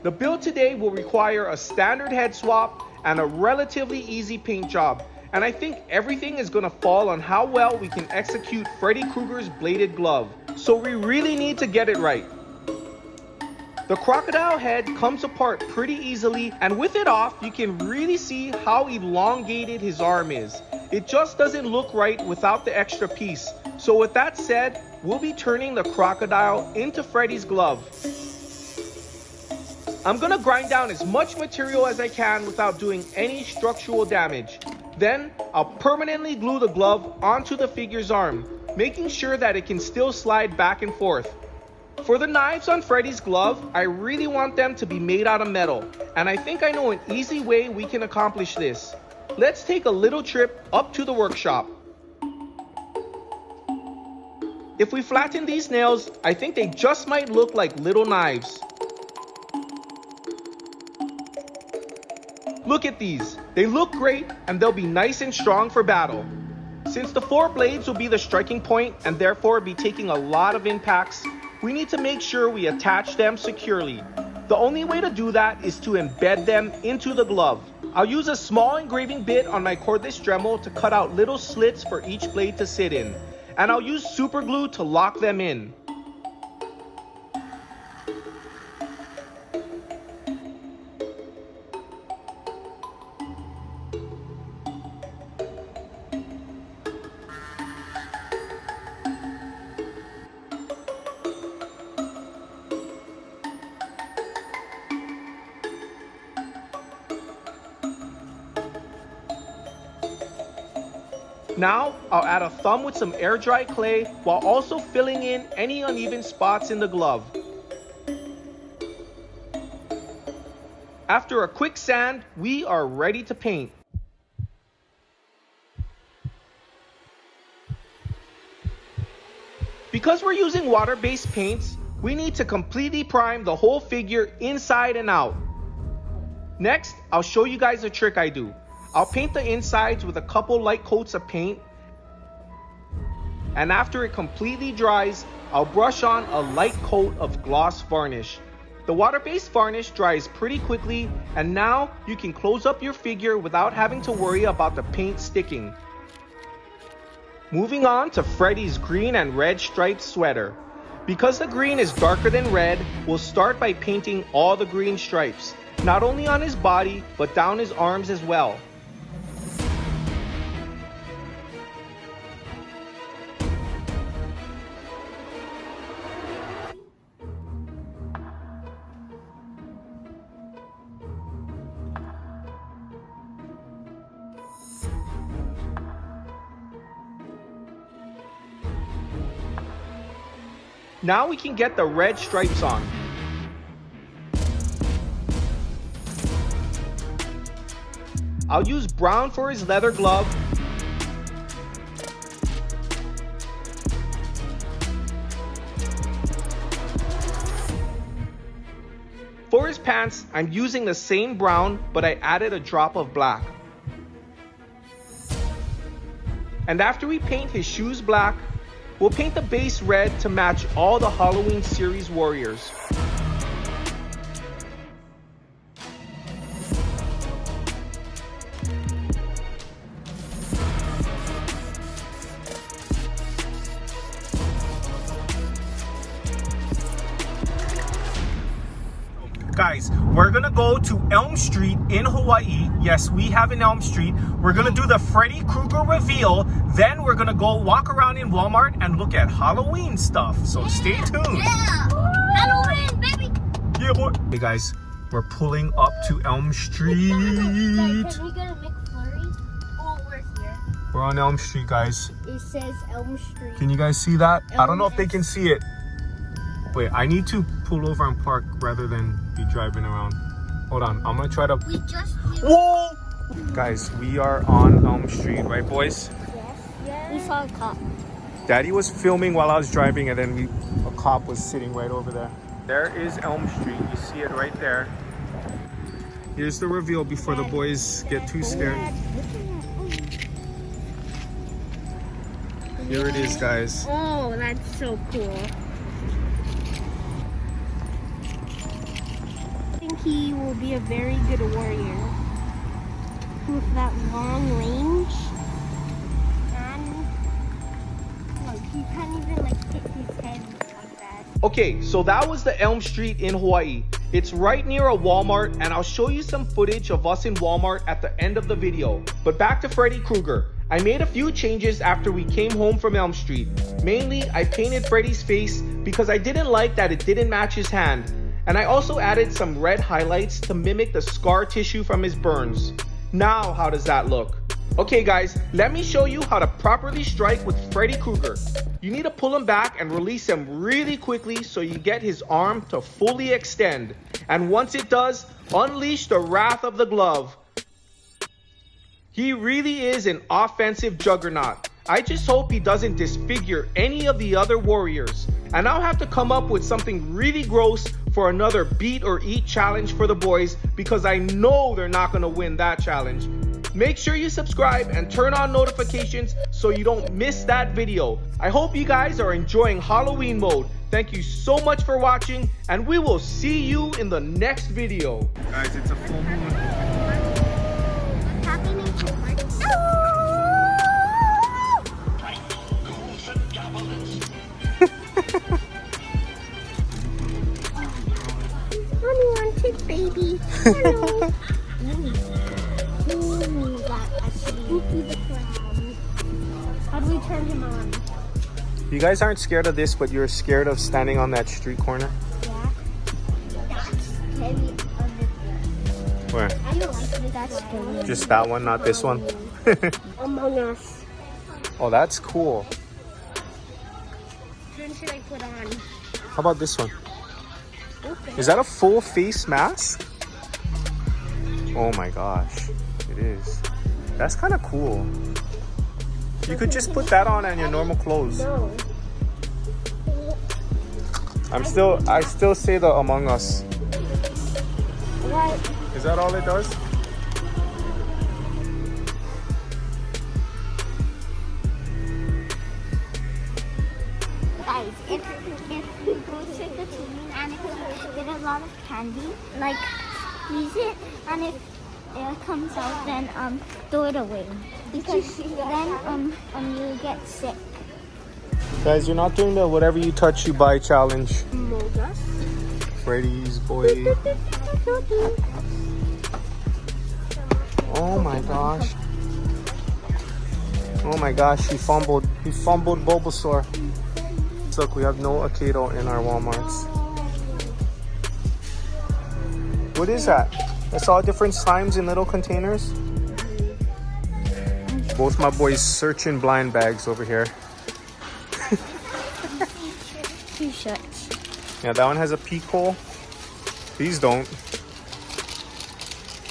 The build today will require a standard head swap and a relatively easy paint job, and I think everything is gonna fall on how well we can execute Freddy Krueger's bladed glove. So we really need to get it right. The crocodile head comes apart pretty easily, and with it off, you can really see how elongated his arm is. It just doesn't look right without the extra piece. So with that said, we'll be turning the crocodile into Freddy's glove. I'm gonna grind down as much material as I can without doing any structural damage. Then, I'll permanently glue the glove onto the figure's arm, making sure that it can still slide back and forth. For the knives on Freddy's glove, I really want them to be made out of metal, and I think I know an easy way we can accomplish this. Let's take a little trip up to the workshop. If we flatten these nails, I think they just might look like little knives. Look at these. They look great and they'll be nice and strong for battle. Since the 4 blades will be the striking point and therefore be taking a lot of impacts, we need to make sure we attach them securely. The only way to do that is to embed them into the glove. I'll use a small engraving bit on my cordless Dremel to cut out little slits for each blade to sit in. And I'll use super glue to lock them in. Now, I'll add a thumb with some air dry clay while also filling in any uneven spots in the glove. After a quick sand, we are ready to paint. Because we're using water-based paints, we need to completely prime the whole figure inside and out. Next, I'll show you guys a trick I do. I'll paint the insides with a couple light coats of paint, and after it completely dries, I'll brush on a light coat of gloss varnish. The water-based varnish dries pretty quickly, and now you can close up your figure without having to worry about the paint sticking. Moving on to Freddy's green and red striped sweater. Because the green is darker than red, we'll start by painting all the green stripes, not only on his body, but down his arms as well. Now we can get the red stripes on. I'll use brown for his leather glove. For his pants, I'm using the same brown, but I added a drop of black. And after we paint his shoes black, we'll paint the base red to match all the Halloween series warriors. Guys, we're gonna go to Elm Street in Hawaii. Yes, we have an Elm Street. We're gonna do the Freddy Krueger reveal. Then we're gonna go walk around in Walmart and look at Halloween stuff. So stay tuned. Yeah! Halloween, baby! Yeah, boy. Hey guys, we're pulling up to Elm Street. Can we get a McFlurry? Oh, we're here. We're on Elm Street, guys. It says Elm Street. Can you guys see that? I don't know if they can see it. Wait, I need to pull over and park rather than be driving around. Hold on, I'm gonna try to... We just... Whoa! Guys, we are on Elm Street, right boys? Yes. We saw a cop. Daddy was filming while I was driving and then a cop was sitting right over there. There is Elm Street, you see it right there. Here's the reveal before the boys get too scared. Here it is, guys. Oh, that's so cool. I think he will be a very good warrior. With that long range. And look, he can't even like hit his head like that. Okay, so that was the Elm Street in Hawaii. It's right near a Walmart, and I'll show you some footage of us in Walmart at the end of the video. But back to Freddy Krueger. I made a few changes after we came home from Elm Street. Mainly, I painted Freddy's face because I didn't like that it didn't match his hand. And I also added some red highlights to mimic the scar tissue from his burns. Now, how does that look? Okay guys, let me show you how to properly strike with Freddy Krueger. You need to pull him back and release him really quickly so you get his arm to fully extend. And once it does, unleash the wrath of the glove. He really is an offensive juggernaut. I just hope he doesn't disfigure any of the other warriors. And I'll have to come up with something really gross for another beat or eat challenge for the boys because I know they're not going to win that challenge. Make sure you subscribe and turn on notifications so you don't miss that video. I hope you guys are enjoying Halloween mode. Thank you so much for watching, and we will see you in the next video. Guys, it's a full moon. Happy Nature Park. Mommy wanted baby. Hello. How do we turn him on? You guys aren't scared of this, but you're scared of standing on that street corner? Yeah. That's heavy under there. Where? I don't like it. That's scary. Just that one, not this one? Among Us. Oh, that's cool. Which one should I put on? How about this one? Okay. Is that a full face mask? Oh my gosh, it is. That's kind of cool. You could just put that on and your normal clothes. No. I still say the Among Us. What? Is that all it does? Guys, if you go trick or treating and if you get a lot of candy, like squeeze it, and if it comes out, then throw it away because then you get sick. Guys, you're not doing the whatever you touch you buy challenge. Among Us. Freddy's boy. Oh my gosh. Oh my gosh, he fumbled Bulbasaur. Look, we have no Akedo in our Walmarts. What is that? That's all different slimes in little containers. Both my boys searching blind bags over here. T-shirts. Yeah, that one has a peek hole. These don't.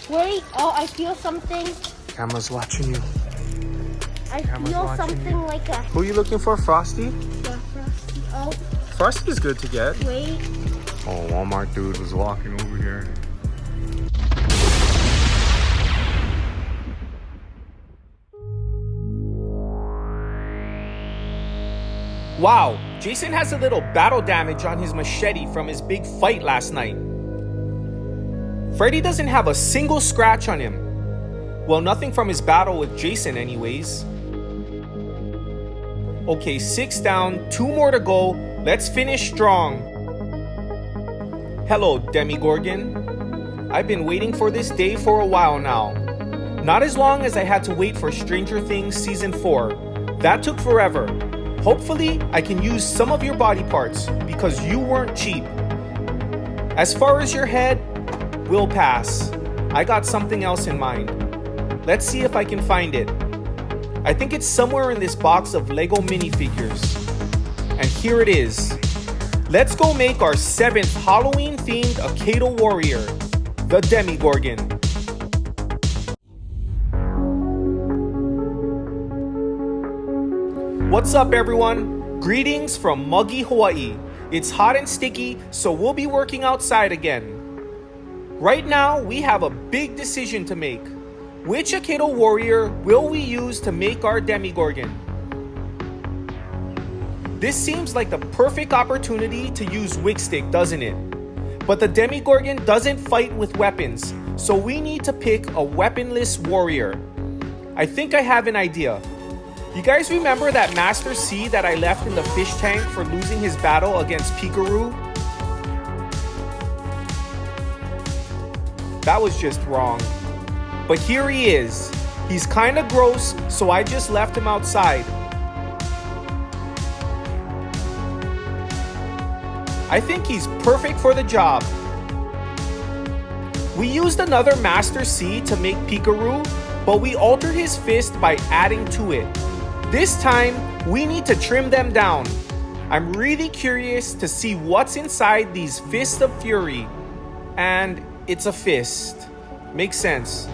Wait, oh, I feel something. Camera's watching you. I Camera's feel watching something you. like a Who are you looking for? Frosty? frosty. Oh, Frosty is good to get. wait. Oh, Walmart dude was walking over here. Wow, Jason has a little battle damage on his machete from his big fight last night. Freddy doesn't have a single scratch on him. Well, nothing from his battle with Jason anyways. Okay, 6 down, 2 more to go. Let's finish strong. Hello, Demogorgon. I've been waiting for this day for a while now. Not as long as I had to wait for Stranger Things Season 4. That took forever. Hopefully, I can use some of your body parts because you weren't cheap. As far as your head, we'll pass. I got something else in mind. Let's see if I can find it. I think it's somewhere in this box of Lego minifigures. And here it is. Let's go make our 7th Halloween-themed Akedo Warrior, the Demogorgon. What's up, everyone? Greetings from muggy Hawaii. It's hot and sticky, so we'll be working outside again. Right now, we have a big decision to make. Which Akedo Warrior will we use to make our Demogorgon? This seems like the perfect opportunity to use Wigstick, doesn't it? But the Demogorgon doesn't fight with weapons, so we need to pick a weaponless warrior. I think I have an idea. You guys remember that Master C that I left in the fish tank for losing his battle against Pikachu? That was just wrong. But here he is. He's kinda gross, so I just left him outside. I think he's perfect for the job. We used another Master C to make Pikachu, but we altered his fist by adding to it. This time, we need to trim them down. I'm really curious to see what's inside these Fists of Fury. And it's a fist. Makes sense.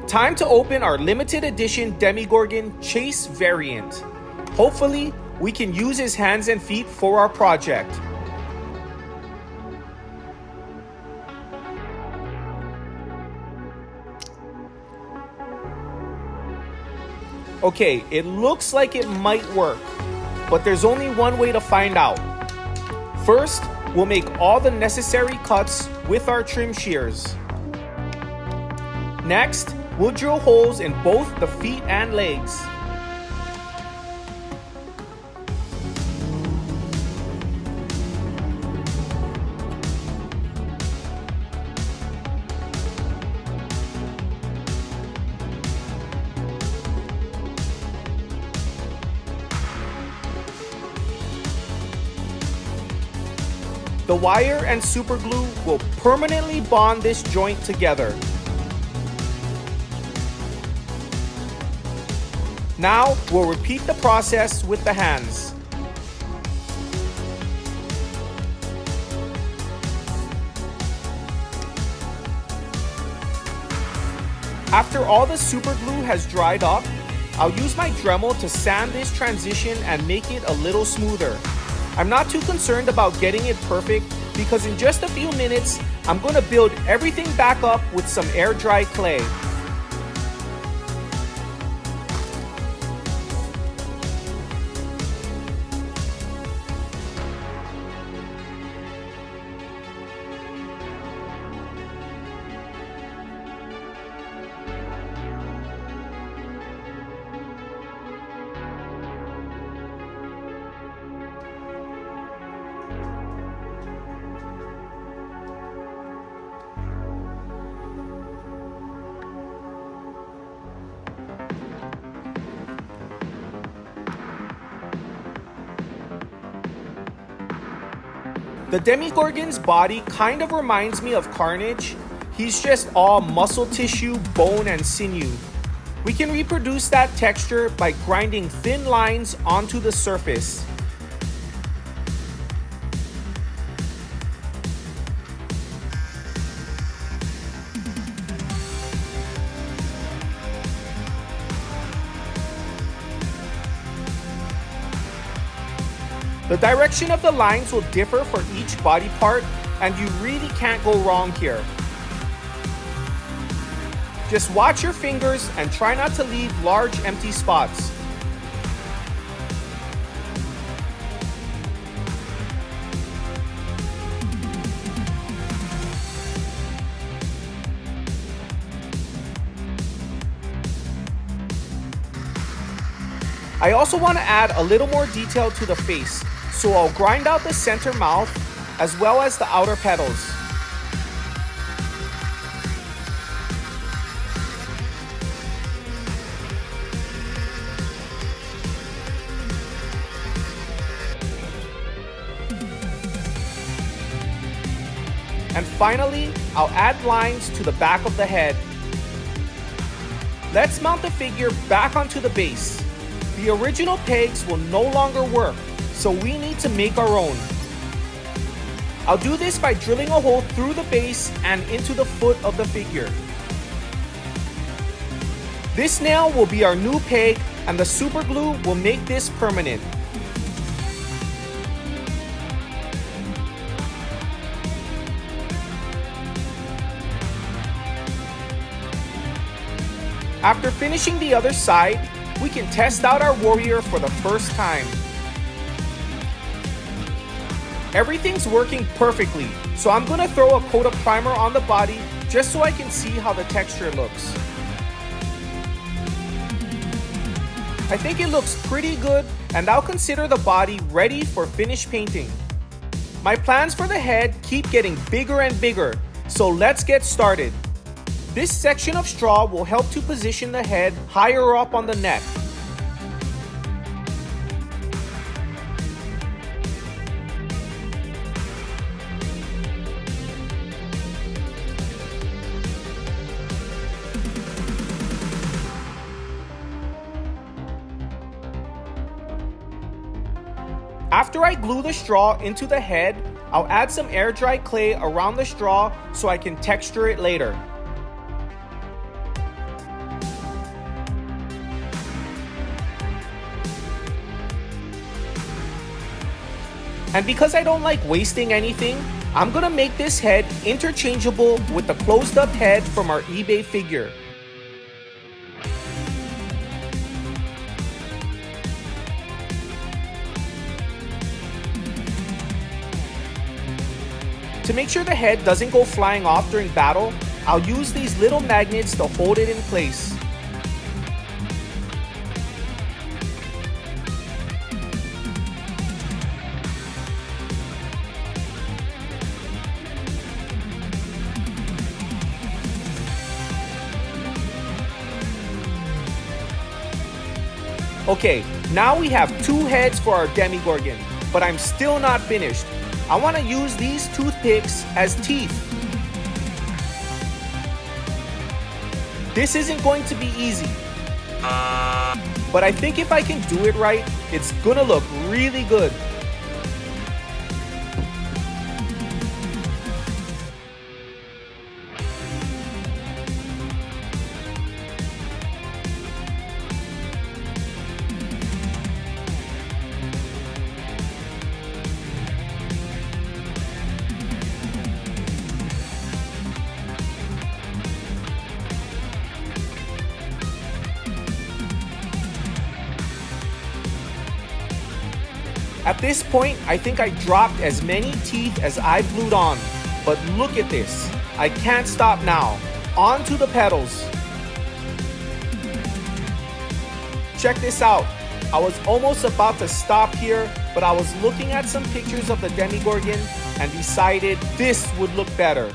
Time to open our limited edition Demogorgon Chase variant. Hopefully, we can use his hands and feet for our project. Okay, it looks like it might work, but there's only one way to find out. First, we'll make all the necessary cuts with our trim shears. Next, we'll drill holes in both the feet and legs. The wire and super glue will permanently bond this joint together. Now, we'll repeat the process with the hands. After all the super glue has dried up, I'll use my Dremel to sand this transition and make it a little smoother. I'm not too concerned about getting it perfect because in just a few minutes, I'm going to build everything back up with some air-dry clay. The Demogorgon's body kind of reminds me of Carnage. He's just all muscle tissue, bone, and sinew. We can reproduce that texture by grinding thin lines onto the surface. The direction of the lines will differ for each body part, and you really can't go wrong here. Just watch your fingers and try not to leave large empty spots. I also want to add a little more detail to the face, so I'll grind out the center mouth as well as the outer petals. And finally, I'll add lines to the back of the head. Let's mount the figure back onto the base. The original pegs will no longer work, so we need to make our own. I'll do this by drilling a hole through the base and into the foot of the figure. This nail will be our new peg, and the super glue will make this permanent. After finishing the other side, we can test out our warrior for the first time. Everything's working perfectly, so I'm gonna throw a coat of primer on the body just so I can see how the texture looks. I think it looks pretty good, and I'll consider the body ready for finished painting. My plans for the head keep getting bigger and bigger, so let's get started. This section of straw will help to position the head higher up on the neck. After I glue the straw into the head, I'll add some air dry clay around the straw so I can texture it later. And because I don't like wasting anything, I'm gonna make this head interchangeable with the closed up head from our eBay figure. To make sure the head doesn't go flying off during battle, I'll use these little magnets to hold it in place. Okay, now we have 2 heads for our Demogorgon, but I'm still not finished. I want to use these toothpicks as teeth. This isn't going to be easy, but I think if I can do it right, it's gonna look really good. At this point, I think I dropped as many teeth as I glued on. But look at this. I can't stop now. On to the pedals. Check this out. I was almost about to stop here, but I was looking at some pictures of the Demogorgon and decided this would look better.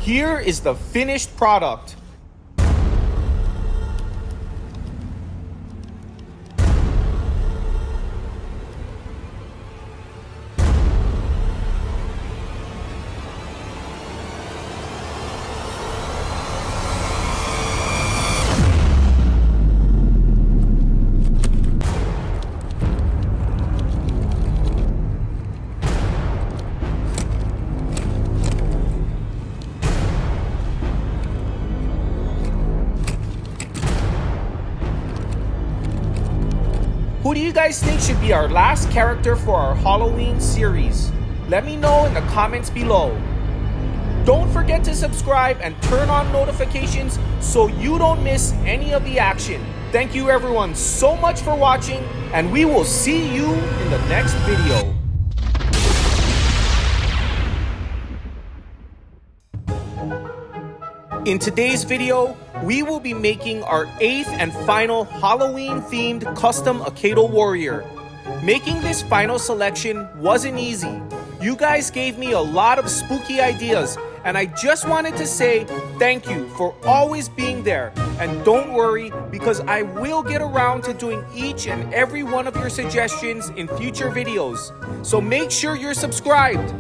Here is the finished product. Who do you guys think should be our last character for our Halloween series? Let me know in the comments below. Don't forget to subscribe and turn on notifications so you don't miss any of the action. Thank you everyone so much for watching, and we will see you in the next video. In today's video, we will be making our 8th and final Halloween-themed custom Akedo Warrior. Making this final selection wasn't easy. You guys gave me a lot of spooky ideas, and I just wanted to say thank you for always being there. And don't worry, because I will get around to doing each and every one of your suggestions in future videos. So make sure you're subscribed.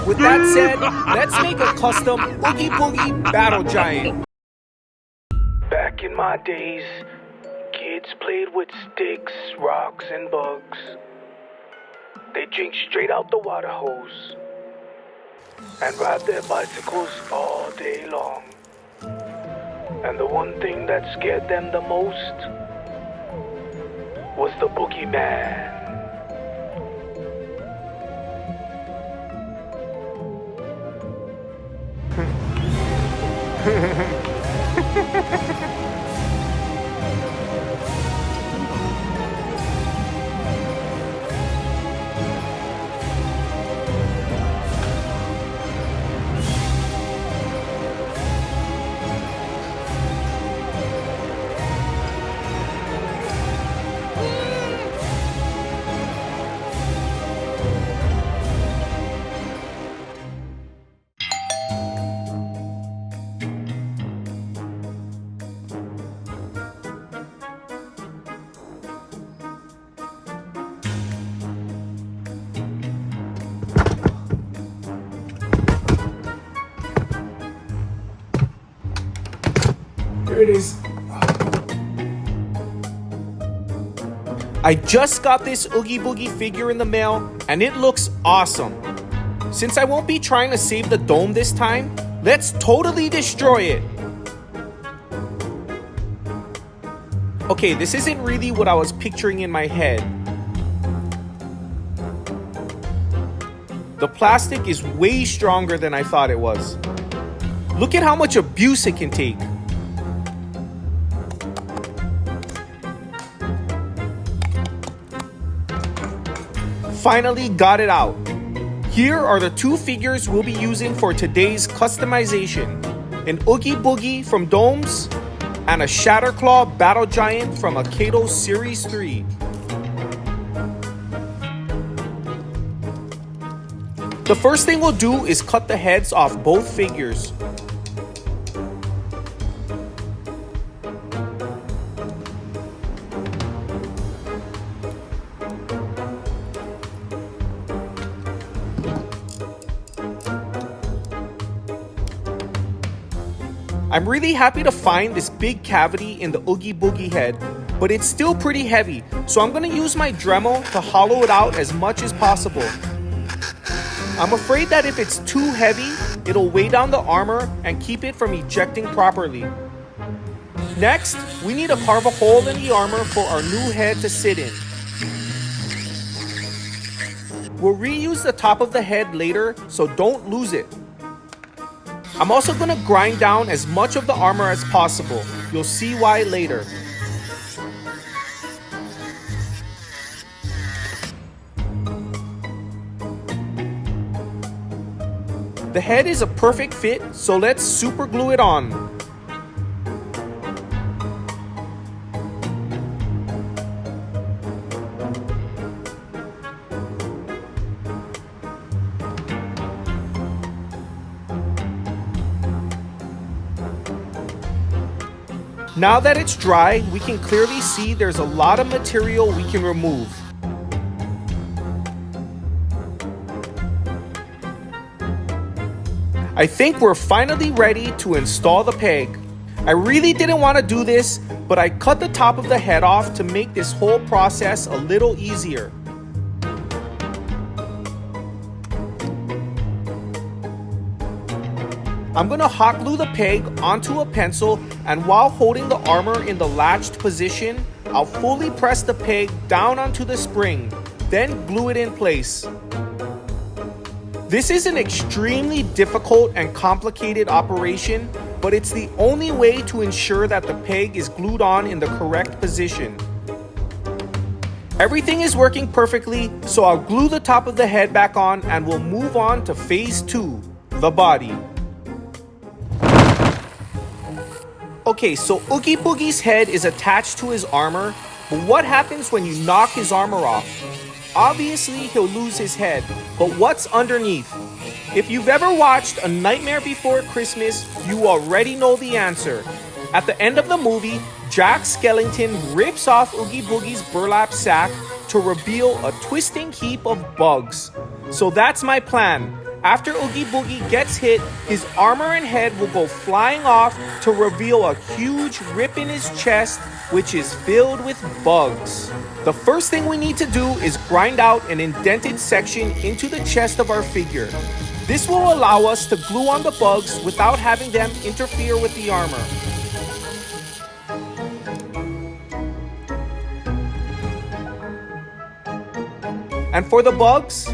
With that said, let's make a custom Oogie Boogie Battle Giant. Back in my days, kids played with sticks, rocks, and bugs. They drink straight out the water hose and ride their bicycles all day long. And the one thing that scared them the most was the boogeyman. Here it is. I just got this Oogie Boogie figure in the mail, and it looks awesome. Since I won't be trying to save the dome this time, let's totally destroy it. Okay, this isn't really what I was picturing in my head. The plastic is way stronger than I thought it was. Look at how much abuse it can take. Finally got it out. Here are the two figures we'll be using for today's customization. An Oogie Boogie from Domes and a Shatterclaw Battle Giant from Akedo Series 3. The first thing we'll do is cut the heads off both figures. I'm really happy to find this big cavity in the Oogie Boogie head, but it's still pretty heavy, so I'm going to use my Dremel to hollow it out as much as possible. I'm afraid that if it's too heavy, it'll weigh down the armor and keep it from ejecting properly. Next, we need to carve a hole in the armor for our new head to sit in. We'll reuse the top of the head later, so don't lose it. I'm also going to grind down as much of the armor as possible. You'll see why later. The head is a perfect fit, so let's super glue it on. Now that it's dry, we can clearly see there's a lot of material we can remove. I think we're finally ready to install the peg. I really didn't want to do this, but I cut the top of the head off to make this whole process a little easier. I'm going to hot glue the peg onto a pencil, and while holding the armor in the latched position, I'll fully press the peg down onto the spring, then glue it in place. This is an extremely difficult and complicated operation, but it's the only way to ensure that the peg is glued on in the correct position. Everything is working perfectly, so I'll glue the top of the head back on and we'll move on to phase 2, the body. Okay, so Oogie Boogie's head is attached to his armor, but what happens when you knock his armor off? Obviously, he'll lose his head, but what's underneath? If you've ever watched A Nightmare Before Christmas, you already know the answer. At the end of the movie, Jack Skellington rips off Oogie Boogie's burlap sack to reveal a twisting heap of bugs. So that's my plan. After Oogie Boogie gets hit, his armor and head will go flying off to reveal a huge rip in his chest, which is filled with bugs. The first thing we need to do is grind out an indented section into the chest of our figure. This will allow us to glue on the bugs without having them interfere with the armor. And for the bugs,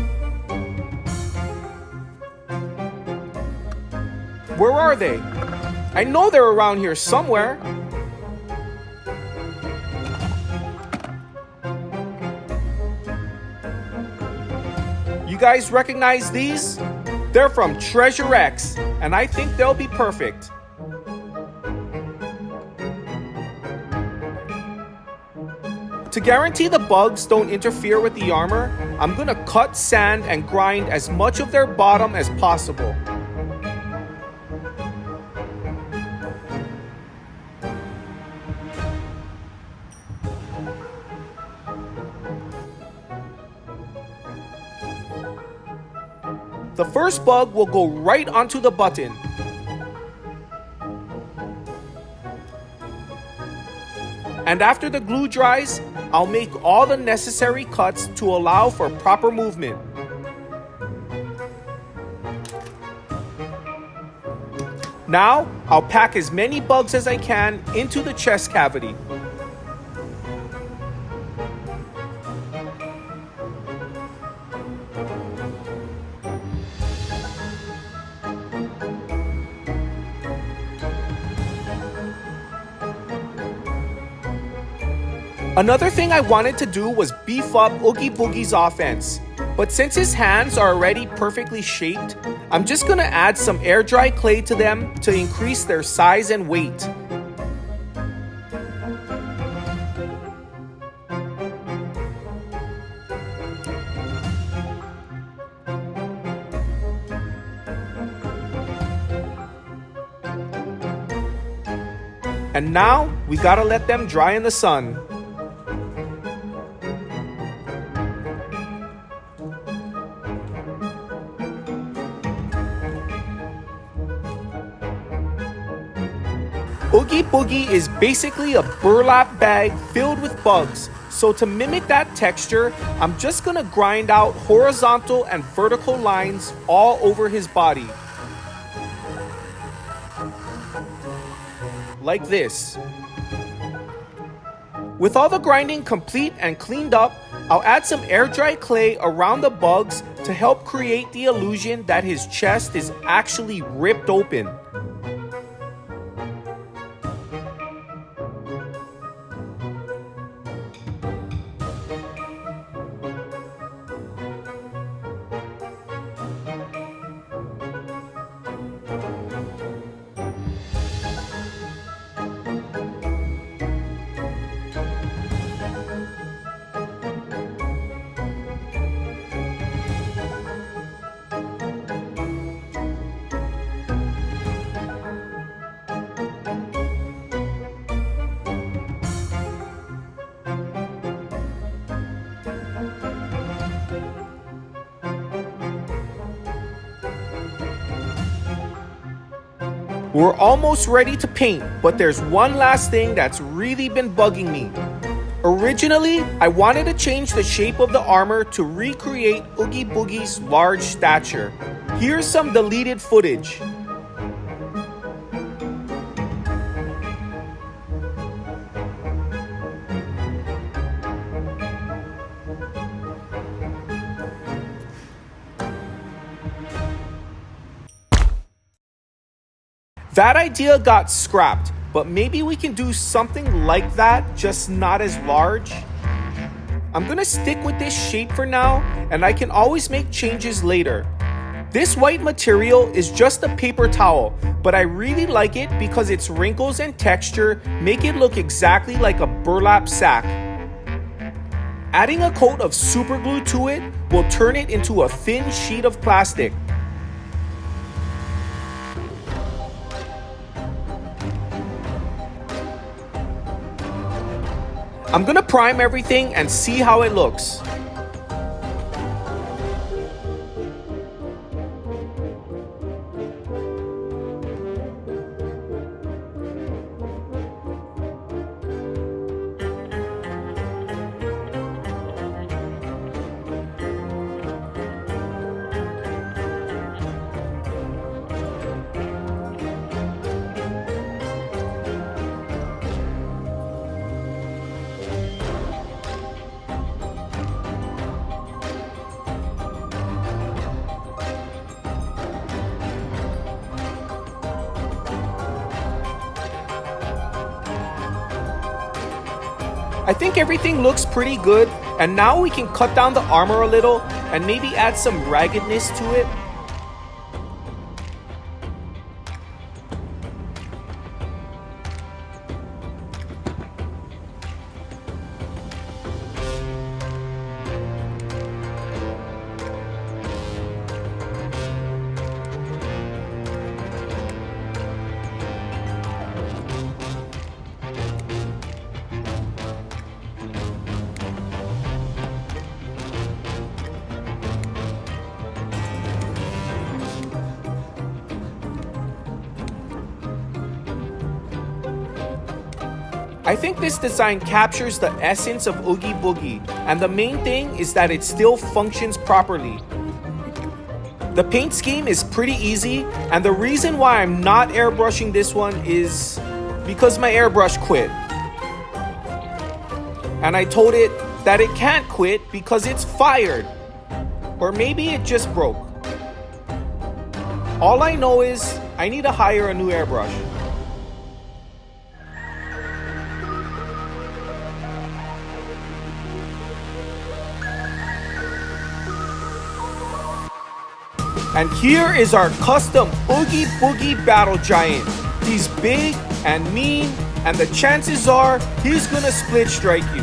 where are they? I know they're around here somewhere. You guys recognize these? They're from Treasure X, and I think they'll be perfect. To guarantee the bugs don't interfere with the armor, I'm gonna cut, sand, and grind as much of their bottom as possible. The first bug will go right onto the button. And after the glue dries, I'll make all the necessary cuts to allow for proper movement. Now, I'll pack as many bugs as I can into the chest cavity. Another thing I wanted to do was beef up Oogie Boogie's offense, but since his hands are already perfectly shaped, I'm just gonna add some air dry clay to them to increase their size and weight. And now, we gotta let them dry in the sun. Oogie Boogie is basically a burlap bag filled with bugs, so to mimic that texture, I'm just gonna grind out horizontal and vertical lines all over his body. Like this. With all the grinding complete and cleaned up, I'll add some air dry clay around the bugs to help create the illusion that his chest is actually ripped open. We're almost ready to paint, but there's one last thing that's really been bugging me. Originally, I wanted to change the shape of the armor to recreate Oogie Boogie's large stature. Here's some deleted footage. That idea got scrapped, but maybe we can do something like that, just not as large. I'm gonna stick with this shape for now, and I can always make changes later. This white material is just a paper towel, but I really like it because its wrinkles and texture make it look exactly like a burlap sack. Adding a coat of super glue to it will turn it into a thin sheet of plastic. I'm gonna prime everything and see how it looks. I think everything looks pretty good, and now we can cut down the armor a little and maybe add some raggedness to it. I think this design captures the essence of Oogie Boogie, and the main thing is that it still functions properly. The paint scheme is pretty easy, and the reason why I'm not airbrushing this one is because my airbrush quit. And I told it that it can't quit because it's fired. Or maybe it just broke. All I know is I need to hire a new airbrush. And here is our custom Oogie Boogie Battle Giant. He's big and mean, and the chances are he's gonna split strike you.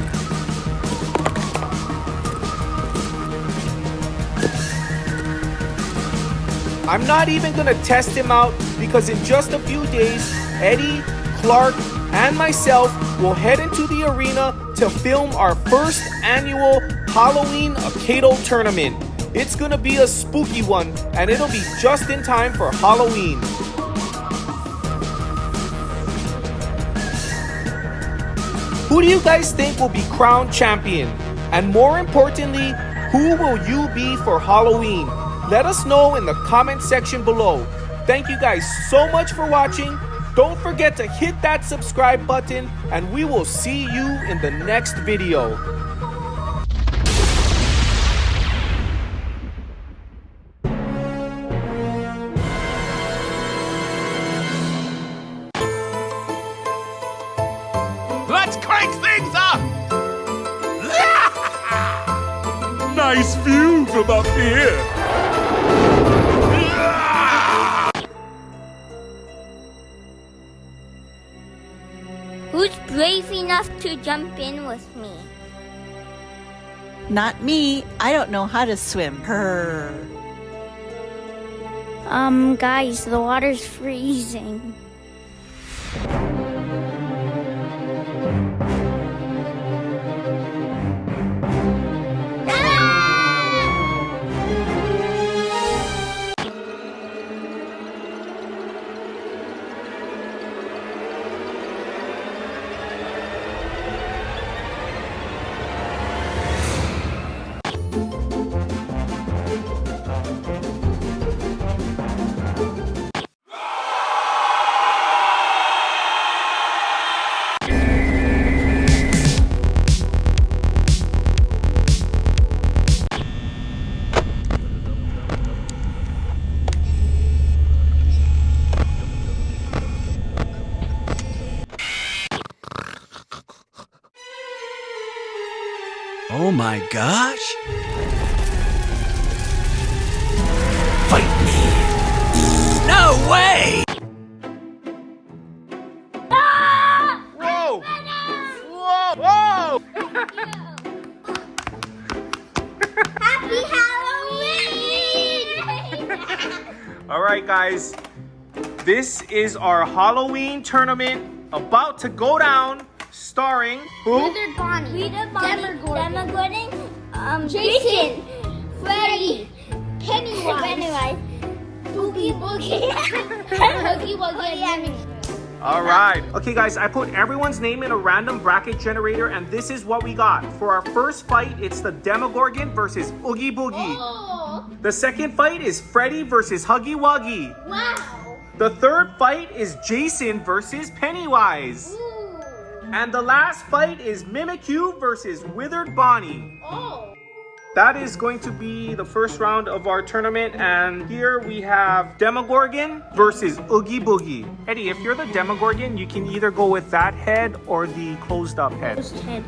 I'm not even gonna test him out because in just a few days, Eddie, Clark, and myself will head into the arena to film our first annual Halloween Akedo tournament. It's gonna be a spooky one, and it'll be just in time for Halloween. Who do you guys think will be crowned champion? And more importantly, who will you be for Halloween? Let us know in the comment section below. Thank you guys so much for watching. Don't forget to hit that subscribe button, and we will see you in the next video. Let's crank things up! Nice view from up here. Who's brave enough to jump in with me? Not me. I don't know how to swim. Her. Guys, the water's freezing. Oh my gosh! Fight me! No way! Whoa! Whoa! Whoa! right, guys. This is our Halloween tournament about to go down, starring who? Withered Bonnie. Demogorgon. Jason. Freddy. Pennywise. Oogie Boogie. Huggy Wuggy. All right. Okay, guys, I put everyone's name in a random bracket generator, and this is what we got. For our first fight, it's the Demogorgon versus Oogie Boogie. Oh. The second fight is Freddy versus Huggy Wuggy. Wow. The third fight is Jason versus Pennywise. Ooh. And the last fight is Mimikyu versus Withered Bonnie. Oh. That is going to be the first round of our tournament, and here we have Demogorgon versus Oogie Boogie. Eddie, if you're the Demogorgon, you can either go with that head or the closed up head. Closed head.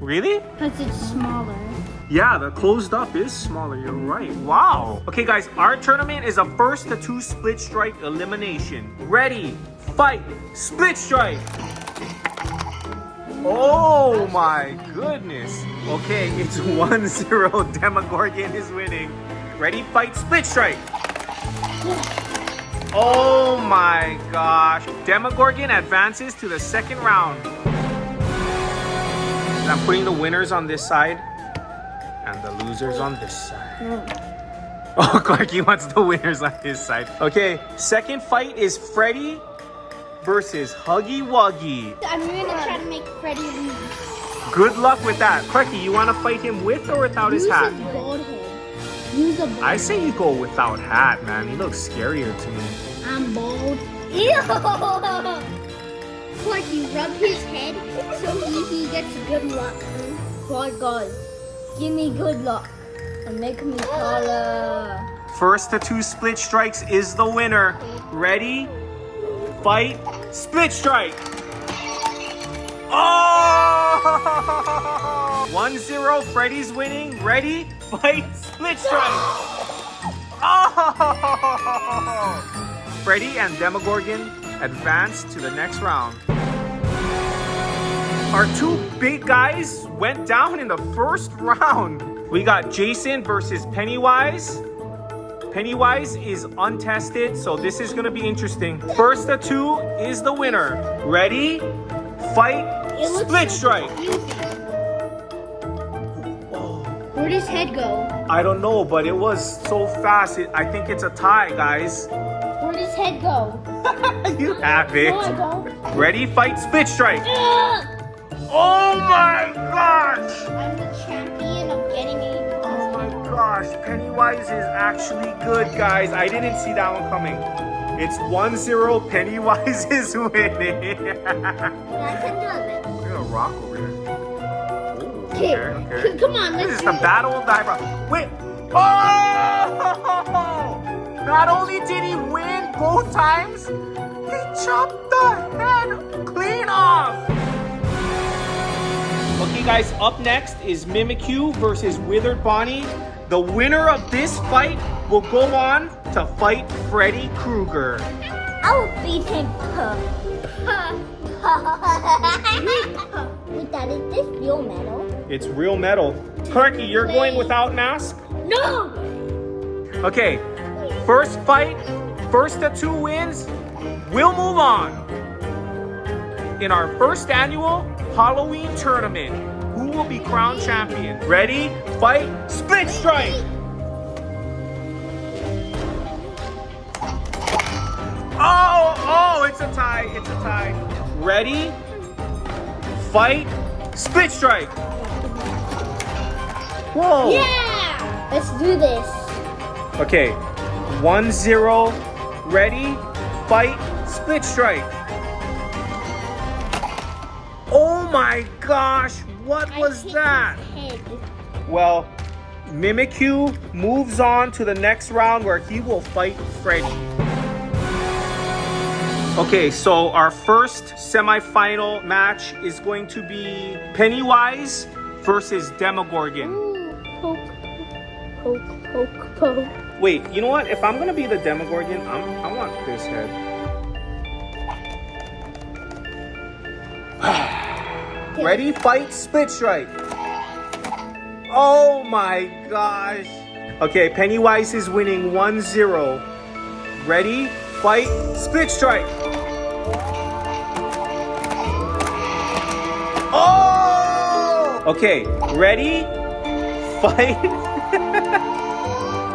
Really? Because it's smaller. Yeah, the closed up is smaller, you're right. Wow. Okay guys, our tournament is a first to 2 split strike elimination. Ready, fight, split strike. Oh my goodness. Okay, it's 1-0. Demogorgon is winning. Ready, fight, split strike. Oh my gosh. Demogorgon advances to the second round. And I'm putting the winners on this side and the losers on this side. Oh, Clarky wants the winners on his side. Okay, second fight is Freddy versus Huggy Wuggy. I'm going to try to make Freddy lose. Good luck with that. Clarky, you want to fight him with or without his hat? Use his bald head. Use a bald I say you go without hat, man. He looks scarier to me. I'm bald. Ew! Like you rub his head so he gets good luck. My God, give me good luck and make me taller. First to 2 split strikes is the winner. Ready, fight, split strike. Oh! 1-0, Freddy's winning. Ready, fight, split strike. Oh! Freddy and Demogorgon advance to the next round. Our 2 big guys went down in the first round. We got Jason versus Pennywise. Pennywise is untested, so this is gonna be interesting. First to 2 is the winner. Ready, fight, split strike. Where'd his head go? I don't know, but it was so fast. I think it's a tie, guys. Where'd his head go? You have it. No, I don't. Ready, fight, split strike. Ugh! Oh my gosh! I'm the champion of getting it. Oh my gosh, Pennywise is actually good, guys. I didn't see that one coming. It's 1-0, Pennywise is winning. I can do it. Look at a rock over here. Ooh, Okay, come on, This let's is do the it. battle of the eyebrow. Wait. Oh! Not only did he win both times, he chopped the head clean off. Okay, guys, up next is Mimikyu versus Withered Bonnie. The winner of this fight will go on to fight Freddy Krueger. I'll beat him. Wait, Dad, is this real metal? It's real metal. Clarky, you're going without mask? No! Okay, first fight, first to 2 wins, we'll move on. In our first annual Halloween tournament, who will be crowned champion? Ready, fight, split strike! Oh, it's a tie, it's a tie. Ready, fight, split strike! Whoa! Yeah! Let's do this. Okay, 1-0, ready, fight, split strike. Oh my gosh, what was that? Head. Well, Mimikyu moves on to the next round where he will fight Freddy. Okay, so our first semi-final match is going to be Pennywise versus Demogorgon. Ooh, poke, poke, poke, poke. Wait, you know what? If I'm gonna be the Demogorgon, I want this head. Ready, fight, split strike. Oh my gosh. Okay, Pennywise is winning 1-0. Ready, fight, split strike. Oh! Okay, ready, fight,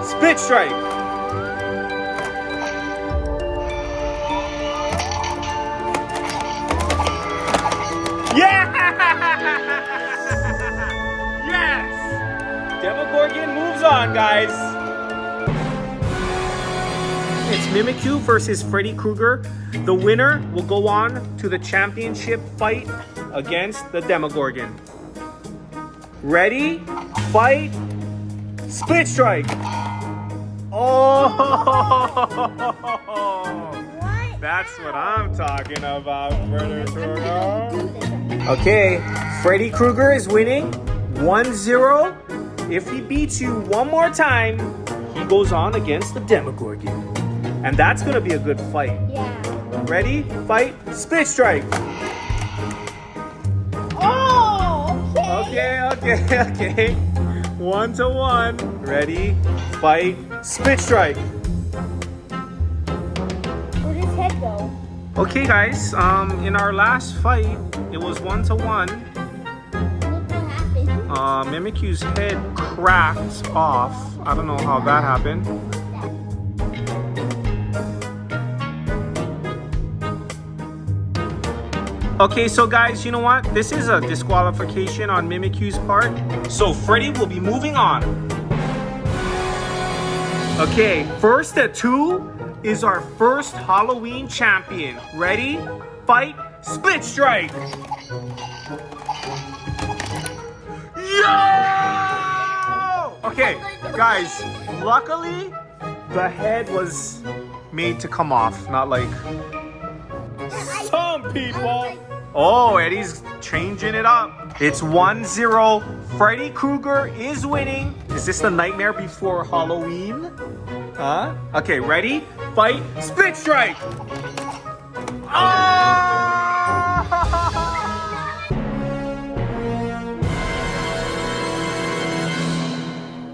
split strike. Yeah! Yes! Demogorgon moves on, guys. It's Mimikyu versus Freddy Krueger. The winner will go on to the championship fight against the Demogorgon. Ready, fight, split strike. Oh! That's what I'm talking about, Freddy Krueger. Okay, Freddy Krueger is winning 1-0. If he beats you one more time, he goes on against the Demogorgon. And that's gonna be a good fight. Yeah. Ready, fight, split strike. Oh, okay. Okay. 1-1. Ready, fight, split strike. Where does his head go? Okay, guys. In our last fight, it was 1-1. Look what happened. Mimikyu's head cracked off. I don't know how that happened. Okay, so guys, you know what? This is a disqualification on Mimikyu's part. So Freddy will be moving on. Okay, first at 2 is our first Halloween champion. Ready, fight, split strike. Yo! Okay, guys, luckily the head was made to come off, not like some people. Oh, Eddie's changing it up. It's 1-0. Freddy Krueger is winning. Is this the Nightmare Before Halloween? Huh? Okay, ready? Fight, split strike. Oh!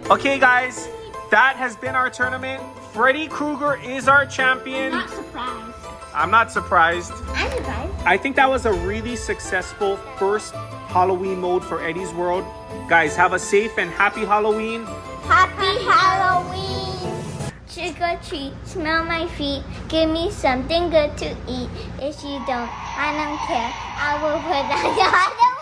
Okay, guys, that has been our tournament. Freddy Krueger is our champion. Not surprised. I'm not surprised. I'm surprised. I think that was a really successful first Halloween mode for Eddie's World. Guys, have a safe and happy Halloween. Happy Halloween! Trick or treat, smell my feet, give me something good to eat. If you don't, I don't care. I will put that on the